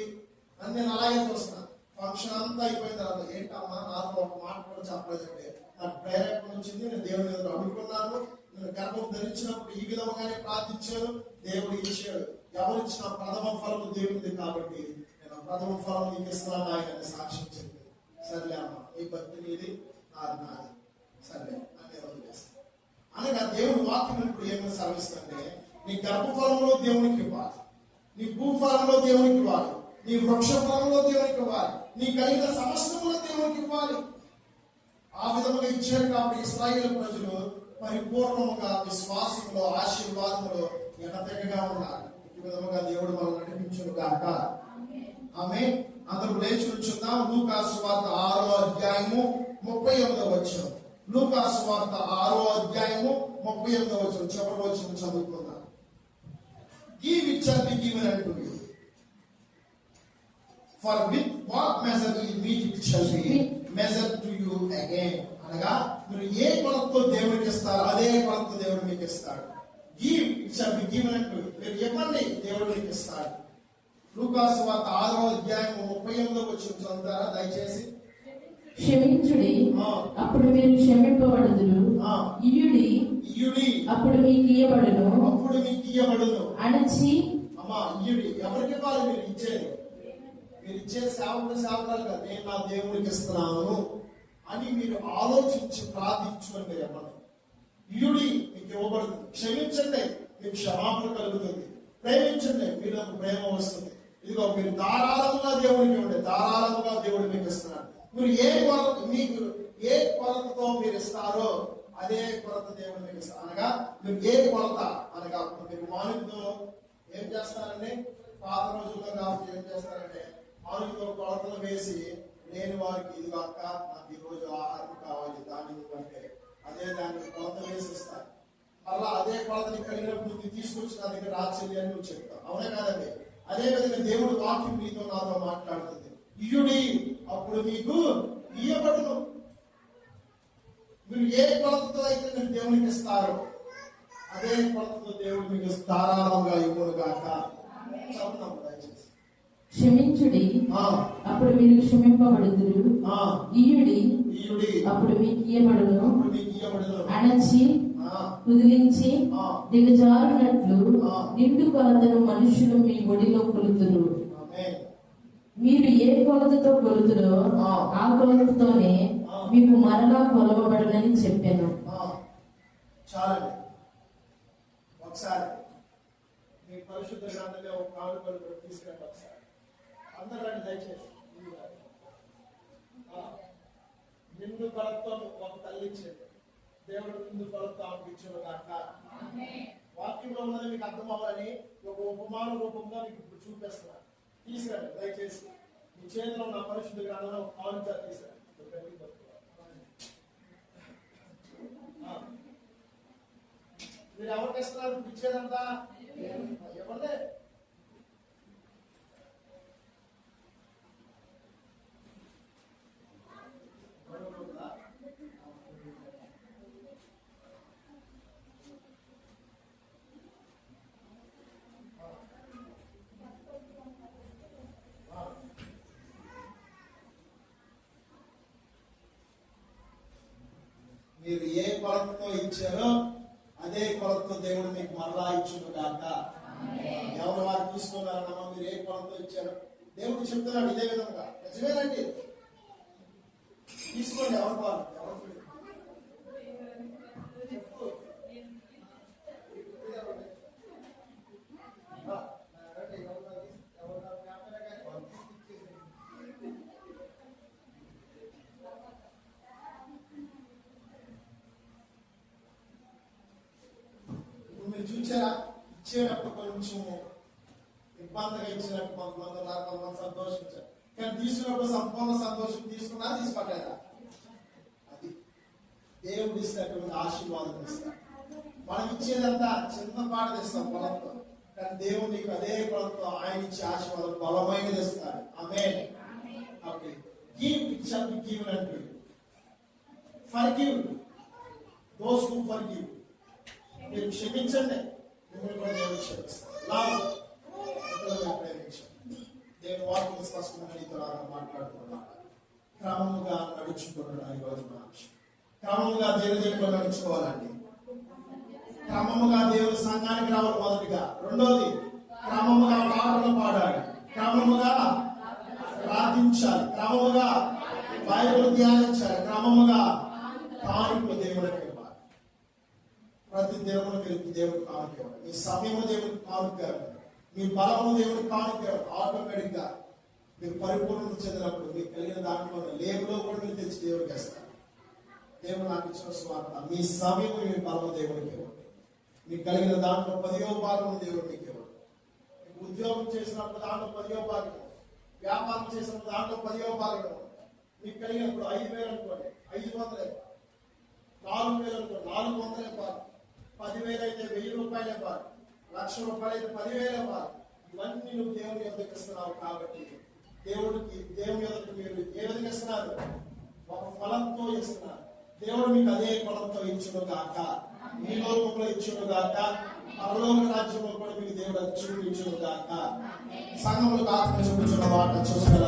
అని నేను అలాగే చూస్తున్నా. ఫంక్షన్ అంతా అయిపోయిన తర్వాత ఏంటమ్మా నాతో ఒక మాట కూడా చెప్పలేదంటే నాకు ప్రేరేపణ వచ్చింది. నేను దేవుని మీద అడుగుకున్నాను. నేను గర్భం ధరించినప్పుడు ఈ విధంగానే ప్రార్థించాను, దేవుడు ఇచ్చాడు. ఎవరిచ్చిన ప్రథమ ఫలం దేవుడిది కాబట్టి నేను ప్రథమ ఫలం నీకు ఇస్తున్నాను ఆయన సాక్ష్యం చెప్పి, సర్లే అమ్మ ఈ భక్తి నీది నాది సర్లే అని వదిలేస్తాను. అనగా దేవుడు వాక్యం ఇప్పుడు ఏమైనా సెలవిస్తుంటే నీ గర్భఫలంలో దేవునికి ఇవ్వాలి, నీ భూఫలంలో దేవునికి ఇవ్వాలి, నీ వృక్ష ఫలంలో దేవునికి ఇవ్వాలి, నీ కలిగిన సమస్యలో దేవునికి ఇవ్వాలి. ఆ విధముగా ఇచ్చారు కాబట్టి ఇశ్రాయేలు ప్రజలు పరిపూర్ణముగా విశ్వాసంలో ఆశీర్వాదంలో ఎడతెగగా ఉన్నారు. ఈ విధముగా దేవుడు మనం నడిపించును గాక. ఆమేన్. అందరూ లేచి కూర్చుందాం. లూకా సువార్త 6వ అధ్యాయము 38వ వచనం. లూకా సువార్త 6వ అధ్యాయము 38వ వచనం చివరి వచనం చదువుకుందాం. Give it shall be given unto you. For with what measure you meet it shall be measured to you again. అనగా మీరు ఏ కొలతతో దేవుడికి ఇస్తారో అదే కొలతతో దేవుడు మీకు ఇస్తాడు. Give it shall be given unto you. మీరు ఇవ్వండి, దేవుడు మీకు ఇస్తాడు. లూకా సువార్త 6వ అధ్యాయము 38వ వచనం చదువుతారా దయచేసి. క్షమించుడి అప్పుడు మీరు క్షమింపబడుదురు, ఇయ్యుడి అప్పుడు మీకు ఇయ్యబడును. అణచి అమ్మా ఇయ్యుడి ఎవరికి ఇవ్వాలి? మీరు ఇచ్చేది, మీరు ఇచ్చే సేవకులు కదా, నేను నా దేవుడికి ఇస్తున్నాను అని మీరు ఆలోచించి ప్రార్థించుకొని మీరు ఇవ్వండి. ఇయ్యుడి మీకు ఇవ్వబడుతుంది. క్షమించండి, మీకు క్షమాపణ కలుగుతుంది. ప్రేమించండి, మీకు ప్రేమ వస్తుంది. ఇదిగో మీరు ధారాళముగా దేవుడికి ఇవ్వండి, ధారాళముగా దేవుడు మీకు ఇస్తున్నాడు. మీరు మీకు ఏ కొలతతో మీరు ఇస్తారో అదే కొలత దేవుడు మీకు ఇస్తారు. అనగా మీరు ఏ కొలత అనగా మీరు మానుతో ఏం చేస్తారండి? పాత రోజుల్లో కాబట్టి ఏం చేస్తారంటే మానుతో కొలతలు వేసి లేని వారికి ఇదిగో అక్క నాకు ఈ రోజు ఆహారం కావాలి దాని అంటే అదే దాన్ని కొలత వేసి ఇస్తారు. మళ్ళా అదే కొలతని కలిగినప్పుడు తీసుకొచ్చి నా దగ్గర రాచెల్లి అని నువ్వు చెప్తావు. అవునా కాదండి? అదే విధంగా దేవుడు వాక్యం మీతో నాతో మాట్లాడుతుంది. ఇయ్యుడి అప్పుడు మీకు ఇయ్యబడును. మీరు ఏ కొలతతో అయితే మీరు దేవునికి ఇస్తారో అదే కొలతతో దేవుడు మీకు ధారాళంగా ఇవ్వను గాక. చదువుతాం దయచేసి. క్షమించుడి అప్పుడు మీరు క్షమింపబడుదురు, ఇయ్యుడి అప్పుడు మీకు ఇయ్యబడును. అణచి కుదిలించి దిగజారునట్లు నిండు కొలతను మనుషులు మీ ఒడిలో కొలుతురు. మీరు ఏ కొలతతో కొలుతురో ఆ కొలతతోనే మీకు మరలా కొలవబడనని చెప్పాను. చాలండి. ఒకసారి మీ పరిశుద్ధ గ్రంథంలో ఒక కానుకలు తీసుకురండి. ఒకసారి అందరూ రండి దయచేసి. నిండు కొలతతో ఒక తల్లి ఇచ్చేది దేవుడు నిండు కొలతతో ఆపించను గాక. వాక్యంలో ఉన్నది మీకు అర్థం అవ్వాలని ఒక ఉపమాన రూపంగా మీకు ఇప్పుడు చూపిస్తున్నాను. తీసుకురండి దయచేసి. మీ చేతిలో ఉన్న పరిశుద్ధ గ్రంథంలో ఒక కానుక తీసుకురండి. మీరు ఎవరికి ఇస్తున్నారు? ఇచ్చేదంతా ఎవరిదే? మీరు ఏ కొలతతో ఇచ్చారో అదే కొలతతో దేవుడు మీకు మరలా ఇచ్చును గాక. ఎవరు వారు తీసుకున్నారన్నమా? మీరు ఏ కొలతతో ఇచ్చారో దేవుడు చెప్తున్నాడు. ఇదే విధంగా నిజమేనండి. తీసుకోండి. ఎవరు వాళ్ళు చూచారా? ఇచ్చేటప్పుడు కొంచెం ఇబ్బందిగా ఇచ్చినట్టు కొంతమంది సంతోషించారు, కానీ తీసుకున్నప్పుడు సంపూర్ణ సంతోషం తీసుకున్నా తీసుకోలేదా? అది దేవుడు ఇస్తున్నటువంటి ఆశీర్వాదం ఇస్తారు. మనం ఇచ్చేదంతా చిన్న పాట తెస్తాం పొలంతో, కానీ దేవుడు నీకు అదే పొలంతో ఆయన ఇచ్చే ఆశీర్వాదం బలమైనది ఇస్తాడు. Amen. Okay, give it shall be given unto you. Forgive those who forgive. మీరు క్షమించండి, మిమ్మల్ని కూడా దేవుడు క్షమిస్తాడు. లవ్, ఇతరులను ప్రేమించండి. దేవుని వాక్యం స్పష్టంగా నీతో మాట్లాడుతున్నాను. క్రమముగా నడుచుకుంటున్నాను. ఈరోజు మన అంశం క్రమముగా దేవుని దగ్గర నడుచుకోవాలండి. క్రమముగా దేవుని సంఘానికి రావాలి మొదటిగా. రెండోది, క్రమముగా పాటలు పాడాలి, క్రమముగా ప్రార్థించాలి, క్రమముగా బైబిల్ ధ్యానించాలి, క్రమముగా కానుకలు దేవునికి ఇవ్వాలి. ప్రతి దేవునికి దేవునికి కానుక ఇవ్వాలి. మీ సమయము దేవునికి కానుక ఇవ్వాలి. మీ బలము దేవునికి కానుక ఇవ్వాలి. ఆటోమేటిక్ గా మీరు పరిపూర్ణత చెందినప్పుడు మీకు కలిగిన దాంట్లో లేబులో కూడా మీరు తెచ్చి దేవుడికి వేస్తారు. దేవుడు నాకు ఇచ్చిన స్వార్థ, మీ సమయం మీ బలము దేవునికి ఇవ్వండి. మీకు కలిగిన దాంట్లో 10వ భాగం దేవుడు మీకు ఇవ్వండి. మీకు ఉద్యోగం చేసినప్పుడు దాంట్లో 10వ భాగం, వ్యాపారం చేసినప్పుడు దాంట్లో 10వ భాగం. మీకు కలిగినప్పుడు 5,000 అనుకోండి, 500 ఇవ్వాలి. 4,000 అనుకోండి, 400 ఇవ్వాలి. 10,000 అయితే 1,000 రూపాయలు ఇవ్వాలి. 1,00,000 రూపాయలు అయితే 10,000 ఇవ్వాలి. ఇవన్నీ నువ్వు దేవుని యొద్దకు ఇస్తున్నావు కాబట్టి దేవుని యొద్దకు మీరు ఏ విధంగా ఇస్తున్నారు? ఒక ఫలంతో ఇస్తున్నారు. దేవుడు మీకు అదే ఫలంతో ఇచ్చును గాక, మీ లోకంలో ఇచ్చును గాక, పరలోక రాజ్యంలో కూడా మీకు దేవుడు ఇచ్చును గాక. సంఘములకు ఆత్మ చూపించిన వాటిని చూసిన